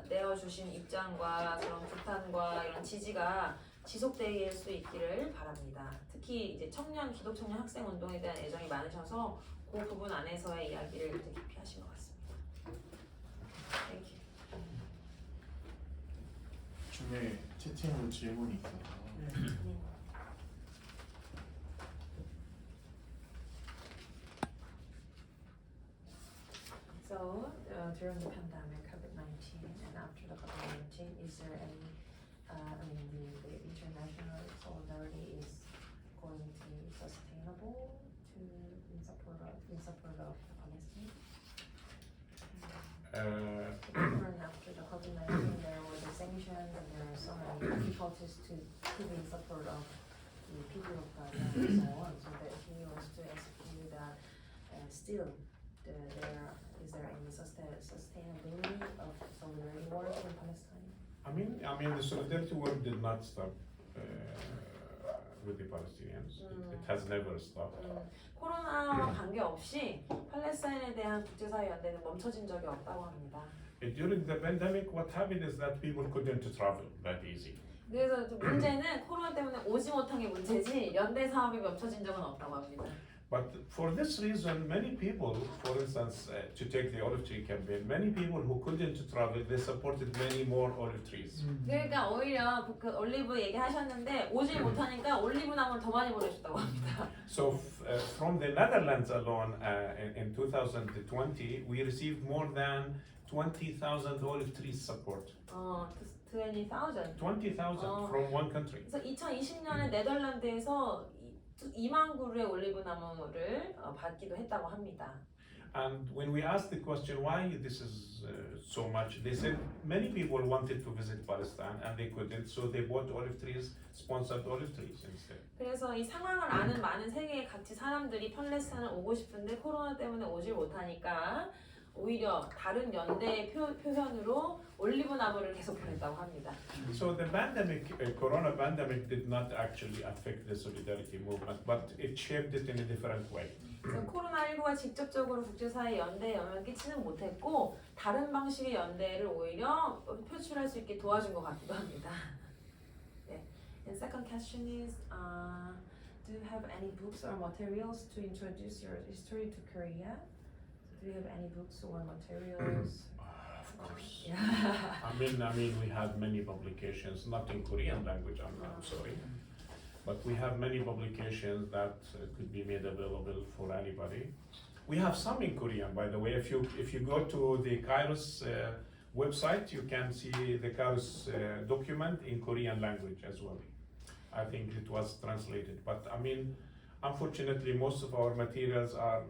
내어주신 입장과 그런 규탄과 이런 지지가 지속될 수 있기를 바랍니다. 특히 이제 기독 청년 학생 운동에 대한 애정이 많으셔서 그 부분 안에서의 이야기를 되게 깊이 하신 것 같습니다. Thank you. 중에 채팅으로 질문이 있어서 So during the pandemic, COVID-19, and after the COVID-19, is there any? The international solidarity is going to be sustainable in support of Palestine. Even after the COVID-19, there were the sanctions, and there are so many difficulties to be in support of the people of Gaza and so on. So that he wants to ask you that still. Is there any sustainability of solidarity work in Palestine? I mean, the solidarity work did not stop with the Palestinians. It has never stopped. 코로나와 관계없이 팔레스타인에 대한 국제사회 연대는 멈춰진 적이 없다고 합니다. During the pandemic, what happened is that people couldn't travel that easy. 그래서 문제는 코로나 때문에 오지 못한 게 문제지 연대 사업이 멈춰진 적은 없다고 합니다. But for this reason, many people, for instance, to take the olive tree campaign, many people who couldn't travel, they supported many more olive trees. 그러니까 오히려 그 올리브 얘기하셨는데 오질 못하니까 올리브 나무를 더 많이 보내줬다고 합니다. So from the Netherlands alone, in 2020, we received more than 20,000 olive trees support. 20,000. 20,000 from one country. 그래서 2020년에 네덜란드에서 2만 그루의 올리브 나무를 받기도 했다고 합니다. And when we asked the question why this is so much, they said many people wanted to visit Palestine and they couldn't, so they bought olive trees, sponsored olive trees instead. 그래서 이 상황을 아는 많은 세계의 각지 사람들이 팔레스타인을 오고 싶은데 코로나 때문에 오질 못하니까 오히려 다른 연대의 표현으로 올리브 나무를 계속 보냈다고 합니다. So the pandemic, corona pandemic, did not actually affect the solidarity movement, but it shaped it in a different way. 그래서 코로나19가 직접적으로 국제사회 연대에 영향을 끼치는 못했고 다른 방식의 연대를 오히려 표출할 수 있게 도와준 것 같기도 합니다. 네. And second question is, do you have any books or materials to introduce your history to Korea? Do you have any books or materials? Of course. Yeah. I mean, we have many publications, not in Korean language. I'm sorry, but we have many publications that could be made available for anybody. We have some in Korean, by the way. If you go to the Kairos website, you can see the Kairos document in Korean language as well. I think it was translated, but I mean, unfortunately, most of our materials are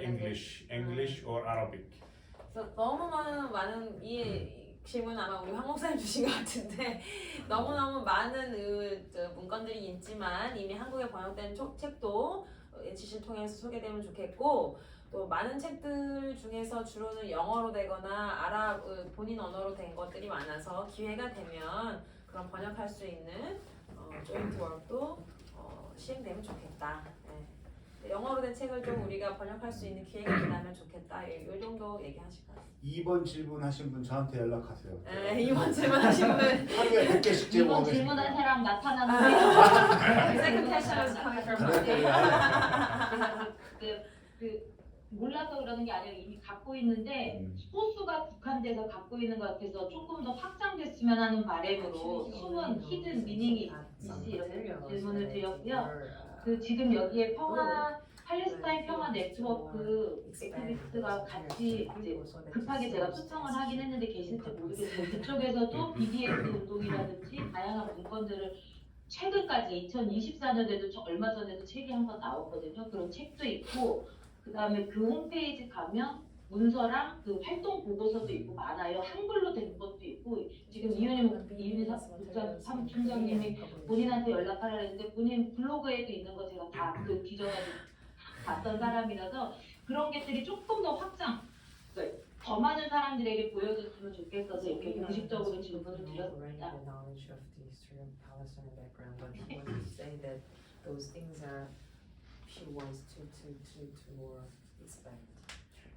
English or Arabic. 그래서 너무 많은 이 질문 아마 우리 황 목사님 주신 것 같은데 너무너무 많은 문건들이 있지만 이미 한국에 번역된 책도 지시를 통해서 소개되면 좋겠고 또 많은 책들 중에서 주로는 영어로 되거나 본인 언어로 된 것들이 많아서 기회가 되면 그런 번역할 수 있는 조인트 워크도 시행되면 좋겠다. 네. 영어로 된 책을 좀 우리가 번역할 수 있는 기회가 된다면 좋겠다. 이 정도 얘기하실 것 같아요. 2번 질문하신 분 저한테 연락하세요. 네, 이번 질문하신 분 하루에 100개씩 이번 제공하겠습니다. 질문한 사람 나타나는데 second question is coming from 몰라서 그러는 게 아니라 이미 갖고 있는데 소수가 국한돼서 갖고 있는 것 같아서 조금 더 확장됐으면 하는 바람으로 숨은 히든 미닝이 있지 이렇게 질문을 드렸고요. 지금 여기에 팔레스타인 평화 네트워크 액티비스트가 같이 이제 급하게 제가 초청을 하긴 했는데 계실지 모르겠어요. 그쪽에서도 BDS 운동이라든지 다양한 문건들을 최근까지 2024년에도 얼마 전에도 책이 한 번 나왔거든요. 그런 책도 있고 그 다음에 그 홈페이지 가면 문서랑 그 활동 보고서도 있고 많아요. 한글로 된 것도 있고 지금 이윤희 사무총장님이 본인한테 연락하라 했는데 본인 블로그에도 있는 거 제가 다 그 뒤져가지고 봤던 사람이라서 그런 것들이 조금 더 확장, 그러니까 더 많은 사람들에게 보여줬으면 좋겠어서 이렇게 공식적으로 질문을 드렸습니다. She wants to more expand.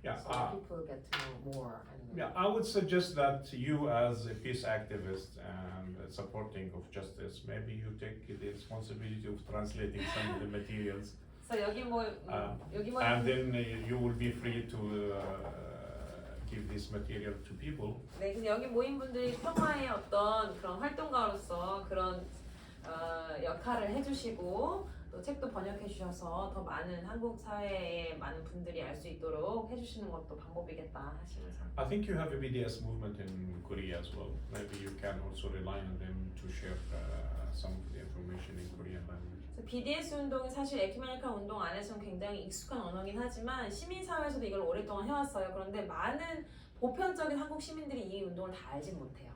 Yeah, So people get to know more. yeah, I would suggest that you, as a peace activist and supporting of justice, maybe you take the responsibility of translating some of the materials. So 여기 And then you will be free to give this material to people. 네, 근데 여기 모인 분들이 평화의 어떤 그런 활동가로서 그런 역할을 해주시고 또 책도 번역해 주셔서 더 많은 한국 사회의 많은 분들이 알 수 있도록 해주시는 것도 방법이겠다 하시면서. I think you have a BDS movement in Korea as well. Maybe you can also rely on them to share some of the information in Korean language. BDS 운동이 사실 에큐메니컬 운동 안에서는 굉장히 익숙한 언어긴 하지만 시민사회에서도 이걸 오랫동안 해왔어요. 그런데 많은 보편적인 한국 시민들이 이 운동을 다 알지 못해요.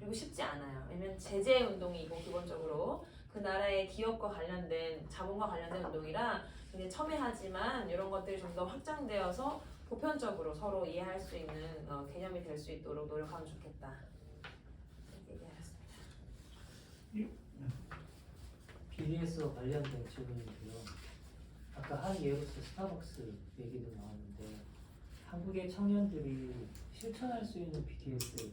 그리고 쉽지 않아요. 왜냐면 제재 운동이고 기본적으로 그 나라의 기업과 관련된 자본과 관련된 운동이라 굉장히 첨예하지만 이런 것들이 좀 더 확장되어서 보편적으로 서로 이해할 수 있는 개념이 될 수 있도록 노력하면 좋겠다. BDS와 관련된 질문이고요. 아까 한 예로서 스타벅스 얘기도 나왔는데 한국의 청년들이 실천할 수 있는 BDS에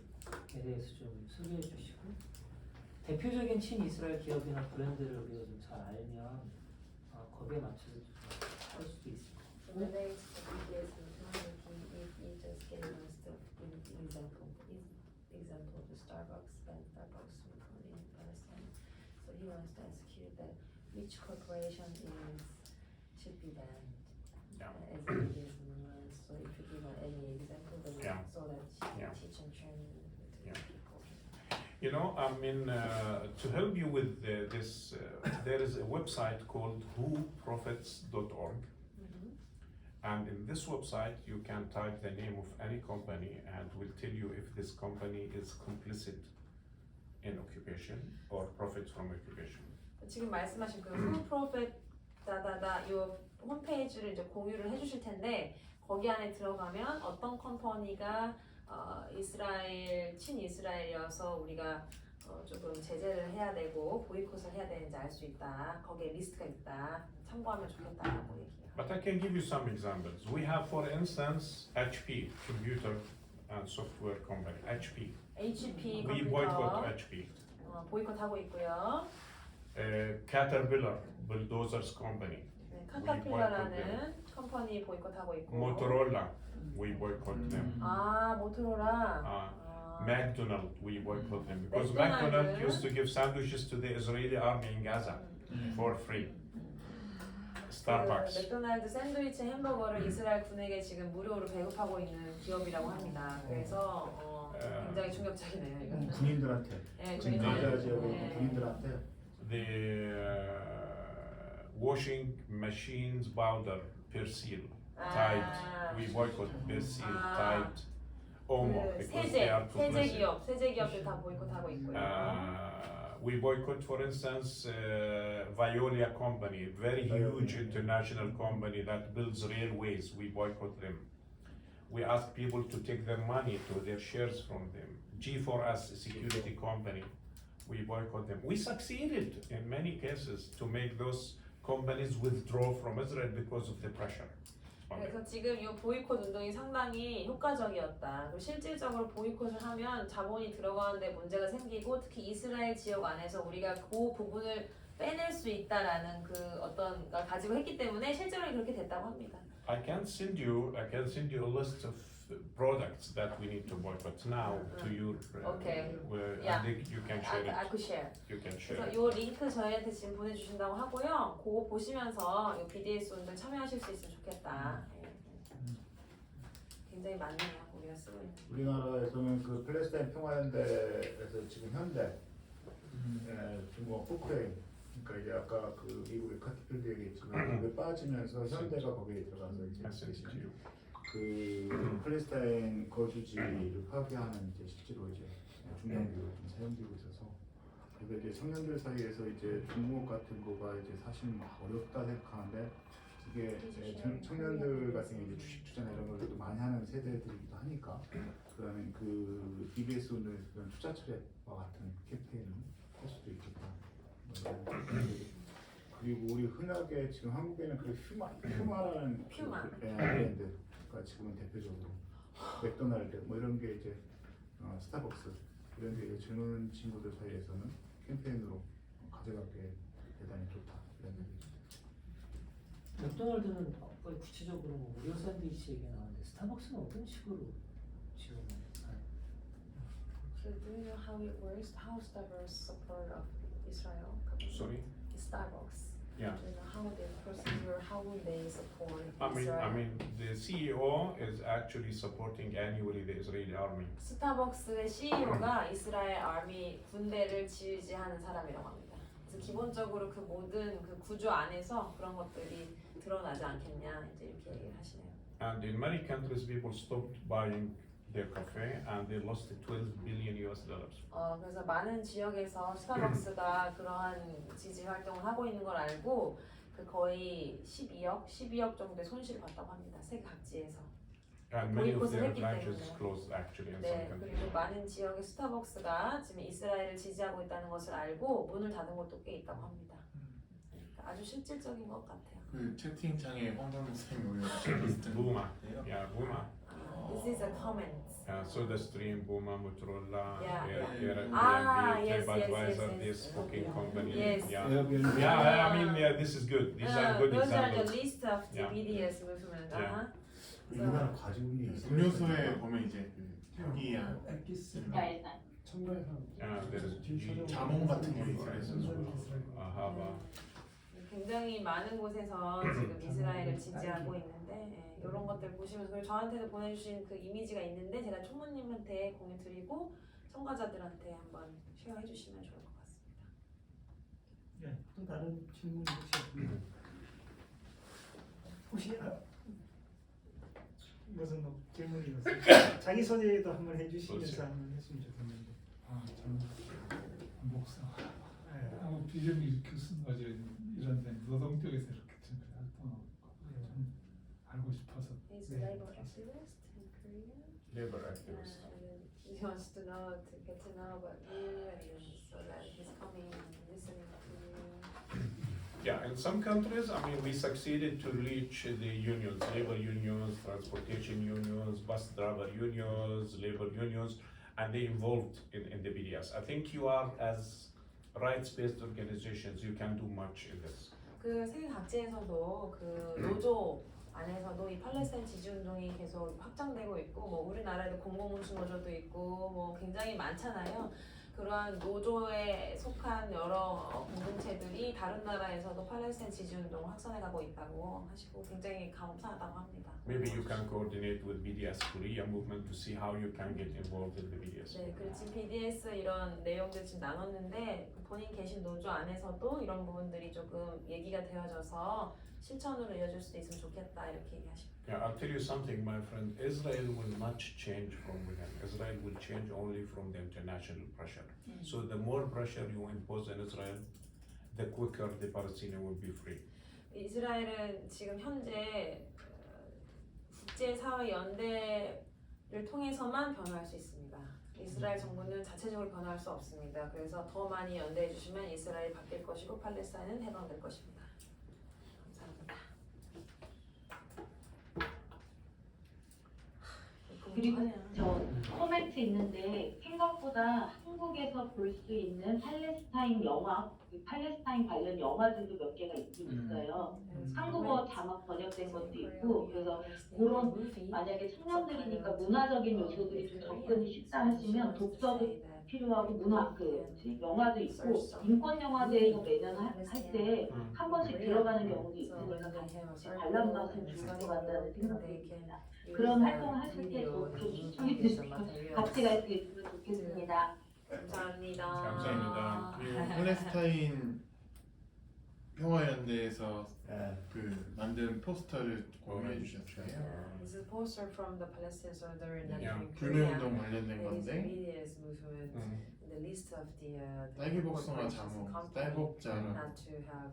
대해서 좀 소개해 주시고 대표적인 친이스라엘 기업이나 브랜드를 우리가 좀 잘 알면 거기에 맞춰서 좀 할 수도 있을 것 같아요. Relates to BDS if you just give us the example of the Starbucks and Starbucks in Palestine. So he wants to ask you that which corporation should be banned as a BDS movement. So if you give any example, then so that she can teach and train the people. You know, I mean, to help you with this, there is a website called whoprofits.org. And in this website, you can type the name of any company and will tell you if this company is complicit in occupation or profits from occupation. 지금 말씀하신 그 whoprofit 이 홈페이지를 이제 공유를 해주실 텐데 거기 안에 들어가면 어떤 컴퍼니가 친이스라엘이어서 우리가 조금 제재를 해야 되고 보이콧을 해야 되는지 알 수 있다. 거기에 리스트가 있다. 참고하면 좋겠다라고 얘기해요. But I can give you some examples. We have, for instance, HP, computer and software company, HP. HP We 컴퓨터. boycott HP. 보이콧하고 있고요. Caterpillar Bulldozers Company, 네, 카타필라라는 컴퍼니 보이콧하고 있고. Motorola, we boycott them. 모토로라. McDonald, we boycott them because McDonald. McDonald used to give sandwiches to the Israeli army in Gaza for free. Starbucks. 맥도날드 샌드위치 햄버거를 이스라엘 군에게 지금 무료로 배급하고 있는 기업이라고 합니다. 그래서 굉장히 충격적이네요. 이거는. 군인들한테 네, 지금 군인들. 가자 지역에 네. 군인들한테 The washing machines powder Persil, Tide, we boycott Persil, Tide, Omo because they are too 세제 expensive. 기업들 다 보이콧하고 있고요. We boycott, for instance, Veolia company, very huge international company that builds railways. We boycott them. We ask people to take their money to their shares from them. G4S security company, we boycott them. We succeeded in many cases to make those companies withdraw from Israel because of the pressure. on them. 그래서 지금 이 보이콧 운동이 상당히 효과적이었다. 그리고 실질적으로 보이콧을 하면 자본이 들어가는데 문제가 생기고 특히 이스라엘 지역 안에서 우리가 그 부분을 빼낼 수 있다라는 그 어떤 걸 가지고 했기 때문에 실제로 그렇게 됐다고 합니다. I can send you a list of products that we need to boycott now to your. Okay. I think you can share I it. could share. You can share 그래서 it. 이 링크 저희한테 지금 보내주신다고 하고요. 그거 보시면서 이 BDS 운동 참여하실 수 있으면 좋겠다. 예. 굉장히 많네요. 우리가 쓰고 있는. 우리나라에서는 그 팔레스타인 평화연대에서 지금 현대 중국 포크레인 그러니까 이제 아까 그 미국의 카트필드 얘기했지만 그게 빠지면서 현대가 거기에 들어가서 이제 I sent it to you. 그 팔레스타인 거주지를 파괴하는 이제 실제로 이제 중량기로 좀 사용되고 있어서 그래서 이제 청년들 사이에서 이제 중국 같은 거가 이제 사실 어렵다 생각하는데 이게 청년들 같은 경우 이제 주식 투자나 이런 걸 또 많이 하는 세대들이기도 하니까 그러면 그 BBS 운동에서 그런 투자 철회와 같은 캠페인을 할 수도 있겠다. 그리고 우리 흔하게 지금 한국에는 그 퓨마라는 브랜드가 지금은 대표적으로 맥도날드 뭐 이런 게 이제 스타벅스 이런 게 이제 젊은 친구들 사이에서는 캠페인으로 가져가기에 대단히 좋다 이런 얘기죠. 맥도날드는 구체적으로 뭐 무료 샌드위치 얘기 나왔는데 스타벅스는 어떤 식으로 지원을 하나요? So do you know how it works? How Starbucks support of Israel? Sorry. Starbucks. Yeah. Do you know how the procedure? How will they support I Israel? mean, the CEO is actually supporting annually the Israeli army. 스타벅스의 CEO가 이스라엘 아미 군대를 지지하는 사람이라고 합니다. 그래서 기본적으로 그 모든 그 구조 안에서 그런 것들이 드러나지 않겠냐 이제 이렇게 얘기를 하시네요. And in many countries, people stopped buying their cafe and they lost $12 billion. 그래서 많은 지역에서 스타벅스가 그러한 지지 활동을 하고 있는 걸 알고 그 거의 12억 정도의 손실을 봤다고 합니다. 세계 각지에서. And many of 보이콧을 their 했기 branches 때문에. closed actually in some 네, countries. 그리고 많은 지역의 스타벅스가 지금 이스라엘을 지지하고 있다는 것을 알고 문을 닫은 곳도 꽤 있다고 합니다. 그러니까 아주 실질적인 것 같아요. 그 채팅창에 황정 선생님이 올려주신 리스트는 Buma. 어때요? Yeah, Buma. This is a comment. SodaStream, Buma, Motorola, Yeah. Airbnb, Yes, TripAdvisor, yes. this booking company. Yes. Yeah. 에어비앤비 Yeah, I mean, yeah, this is good. These are good Those are the examples. list of the Yeah. BDS movement. Yeah. 우리나라 가지고 있는 음료수에 보면 이제 그 표기한 일단 Yeah, there is 자몽 같은 게 있어요. Ahava. 굉장히 많은 곳에서 지금 이스라엘을 지지하고 있는데 이런 것들 보시면서 그리고 저한테도 보내주신 그 이미지가 있는데 제가 총무님한테 공유 드리고 참가자들한테 한번 쉐어해 주시면 좋을 것 같습니다. 네, 또 다른 질문 혹시 무슨 뭐 질문이 있어요? 자기 소개도 한번 해주시면서 한번 했으면 좋겠는데. 저는 목사 비전을 이렇게 쓴 거죠. 이런 데 노동 쪽에서 이렇게 좀 활동하고 좀 알고 싶어서. He's a labor activist in Korea. Labor activist. He wants to get to know about you, and so that he's coming and listening to you. Yeah, in some countries, I mean, we succeeded to reach the unions, labor unions, transportation unions, bus driver unions, labor unions, and they involved in the BDS. I think you are, as rights-based organizations, you can do much in this. 그 세계 각지에서도 그 노조 안에서도 이 팔레스타인 지지 운동이 계속 확장되고 있고 뭐 우리나라에도 공공운수 노조도 있고 뭐 굉장히 많잖아요. 그러한 노조에 속한 여러 공동체들이 다른 나라에서도 팔레스타인 지지 운동을 확산해가고 있다고 하시고 굉장히 감사하다고 합니다. Maybe you can coordinate with BDS Korea movement to see how you can get involved in the BDS. 네, 그리고 지금 BDS 이런 내용들 지금 나눴는데 본인 계신 노조 안에서도 이런 부분들이 조금 얘기가 되어져서 실천으로 이어질 수도 있으면 좋겠다 이렇게 얘기하십니다. Yeah, I'll tell you something, my friend. Israel will not change from within. Israel will change only from the international pressure. So the more pressure you impose on Israel, the quicker the Palestinians will be free. 이스라엘은 지금 현재 국제사회 연대를 통해서만 변화할 수 있습니다. 이스라엘 정부는 자체적으로 변화할 수 없습니다. 그래서 더 많이 연대해 주시면 이스라엘이 바뀔 것이고 팔레스타인은 해방될 것입니다. 감사합니다. 그리고 저 코멘트 있는데 생각보다 한국에서 볼 수 있는 팔레스타인 영화, 팔레스타인 관련 영화들도 몇 개가 있긴 있어요. 한국어 자막 번역된 것도 있고 그래서 그런 만약에 청년들이니까 문화적인 요소들이 좀 접근이 쉽다 하시면 독서도 필요하고 문화 영화도 있고 인권 영화제에서 매년 할 때 한 번씩 들어가는 경우도 있으니까 같이 관람 가시면 좋을 것 같다는 생각이 듭니다. 그런 활동을 하실 때도 좀 신청해 주시면 같이 갈 수 있으면 좋겠습니다. 감사합니다. 감사합니다. 그리고 팔레스타인 평화연대에서 그 만든 포스터를 공유해 주셨어요. This is a poster from the Palestinian Solidarity 그냥 in 불매운동 Korea. 관련된 It is a 건데 BDS movement. The list of the 딸기 복숭아 자몽, 딸복자랑 not to have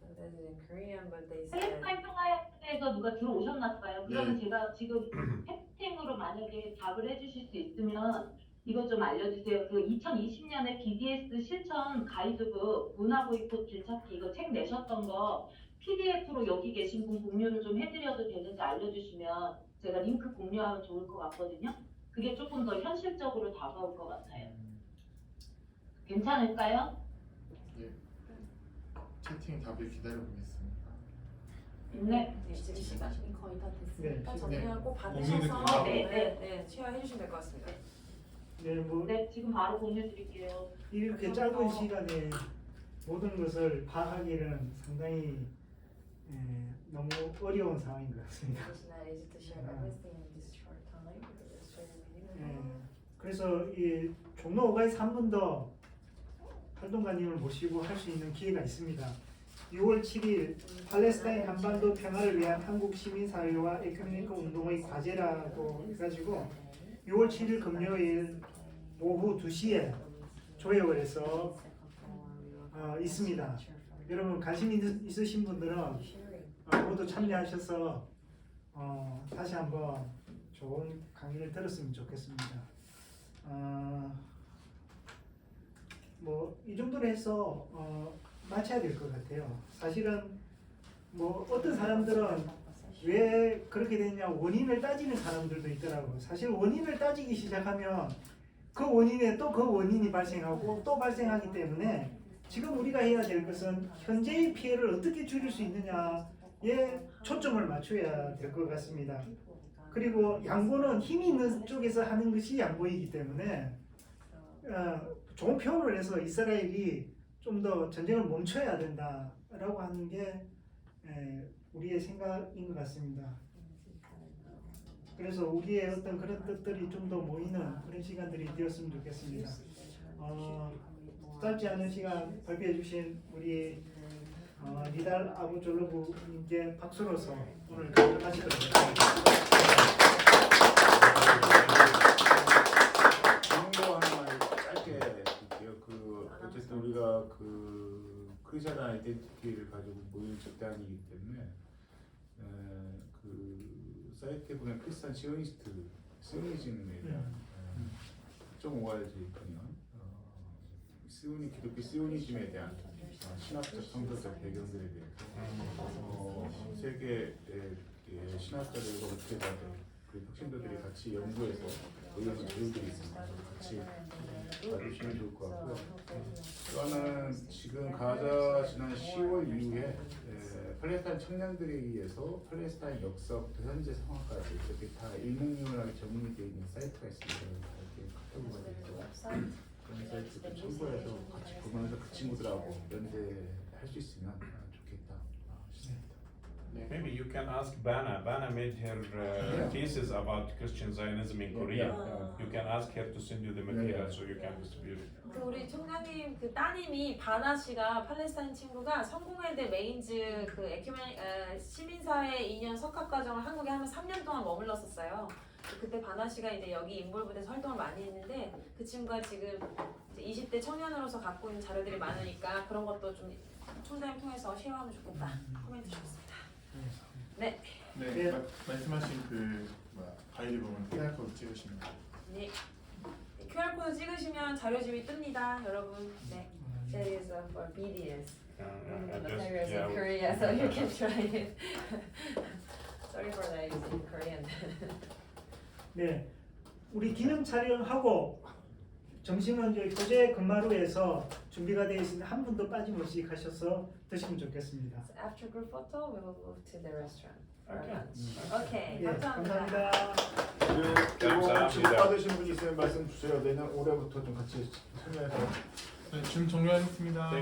so that is in Korean, but they said 팔레스타인 평화협회에서 누가 들어오셨나 봐요. 그러면 제가 지금 채팅으로 만약에 답을 해주실 수 있으면 이것 좀 알려주세요. 그 2020년에 BDS 실천 가이드북 문화보이콧 길찾기 이거 책 내셨던 거 PDF로 여기 계신 분 공유를 좀 해드려도 되는지 알려주시면 제가 링크 공유하면 좋을 것 같거든요. 그게 조금 더 현실적으로 다가올 것 같아요. 괜찮을까요? 채팅 답을 기다려보겠습니다. 네. 지금 시간이 거의 다 됐으니까 네, 정리하고 공유를 받으셔서 끝나고. 네, 취하해 주시면 될 것 같습니다. 네, 뭐 네, 지금 바로 공유드릴게요. 이렇게 짧은 시간에 모든 것을 파악하기는 상당히 너무 어려운 상황인 것 같습니다. It's not easy to share everything in this short time. It's very meaningful. 그래서 이 종로 5가에서 한 번 더 활동가님을 모시고 할 수 있는 기회가 있습니다. 6월 7일 팔레스타인 한반도 평화를 위한 한국 시민사회와 에큐메니컬 운동의 과제라고 해가지고 6월 7일 금요일 오후 2시에 조회홀에서 있습니다. 여러분 관심 있으신 분들은 모두 참여하셔서 다시 한번 좋은 강의를 들었으면 좋겠습니다. 뭐 이 정도로 해서 마쳐야 될 것 같아요. 사실은 뭐 어떤 사람들은 왜 그렇게 됐냐 원인을 따지는 사람들도 있더라고요. 사실 원인을 따지기 시작하면 그 원인에 또 그 원인이 발생하고 또 발생하기 때문에 지금 우리가 해야 될 것은 현재의 피해를 어떻게 줄일 수 있느냐에 초점을 맞춰야 될 것 같습니다. 그리고 양보는 힘이 있는 쪽에서 하는 것이 양보이기 때문에 좋은 표현을 해서 이스라엘이 좀 더 전쟁을 멈춰야 된다라고 하는 게 우리의 생각인 것 같습니다. 그래서 우리의 어떤 그런 뜻들이 좀 더 모이는 그런 시간들이 되었으면 좋겠습니다. 짧지 않은 시간 발표해 주신 우리 리달 아부졸로브님께 박수로서 오늘 마치도록 하겠습니다. 짧게 드릴게요. 어쨌든 우리가 크리스천 아이덴티티를 가지고 모인 집단이기 때문에 사이트에 보면 크리스천 시오니즘에 대한 1.5가지군요. 기독교 시오니즘에 대한 신학적 성서적 배경들에 대해서 세계의 신학자들과 어떻게 다들 그 혁신도들이 같이 연구해서 올려놓은 자료들이 있습니다. 같이 봐주시면 좋을 것 같고요. 또 하나는 지금 가자 지난 10월 이후에 팔레스타인 청년들에 의해서 팔레스타인 역사부터 현재 상황까지 이렇게 다 일목요연하게 정리되어 있는 사이트가 있습니다. 이렇게 카테고리가 되어 있어요. 그런 사이트도 참고해서 같이 보면서 그 친구들하고 연대할 수 있으면 좋겠다 싶습니다. Maybe you can ask Bana. Bana made her thesis about Christian Zionism in Korea. You can ask her to send you the material so you can distribute it. 그 우리 총장님 그 따님이 바나 씨가 팔레스타인 친구가 성공회대 메인즈 그 시민사회 2년 석학과정을 한국에 하면 3년 동안 머물렀었어요. 그때 바나 씨가 이제 여기 인볼브돼서 활동을 많이 했는데 그 친구가 지금 이제 20대 청년으로서 갖고 있는 자료들이 많으니까 그런 것도 좀 총장님 통해서 쉐어하면 좋겠다 코멘트 주셨습니다. 네. 네, 말씀하신 그 가이드 보면 QR코드 찍으시면 네. QR코드 찍으시면 자료집이 뜹니다, 여러분. 네. That is for BDS. Materials in Korea, so you can try it. Sorry for that, it's in Korean. 네, 우리 기념 촬영하고 점심은 이제 교재 금마루에서 준비가 되어 있으니 한 분도 빠짐없이 가셔서 드시면 좋겠습니다. After group photo, we will move to the restaurant for Okay. lunch. Okay, 예, 감사합니다. 감사합니다. 그리고 지금 받으신 분 있으면 말씀 주세요. 내년 올해부터 좀 같이 참여해서. 네, 지금 종료하겠습니다. I'm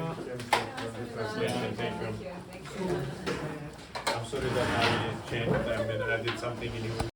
sorry that I changed and then I did something in you.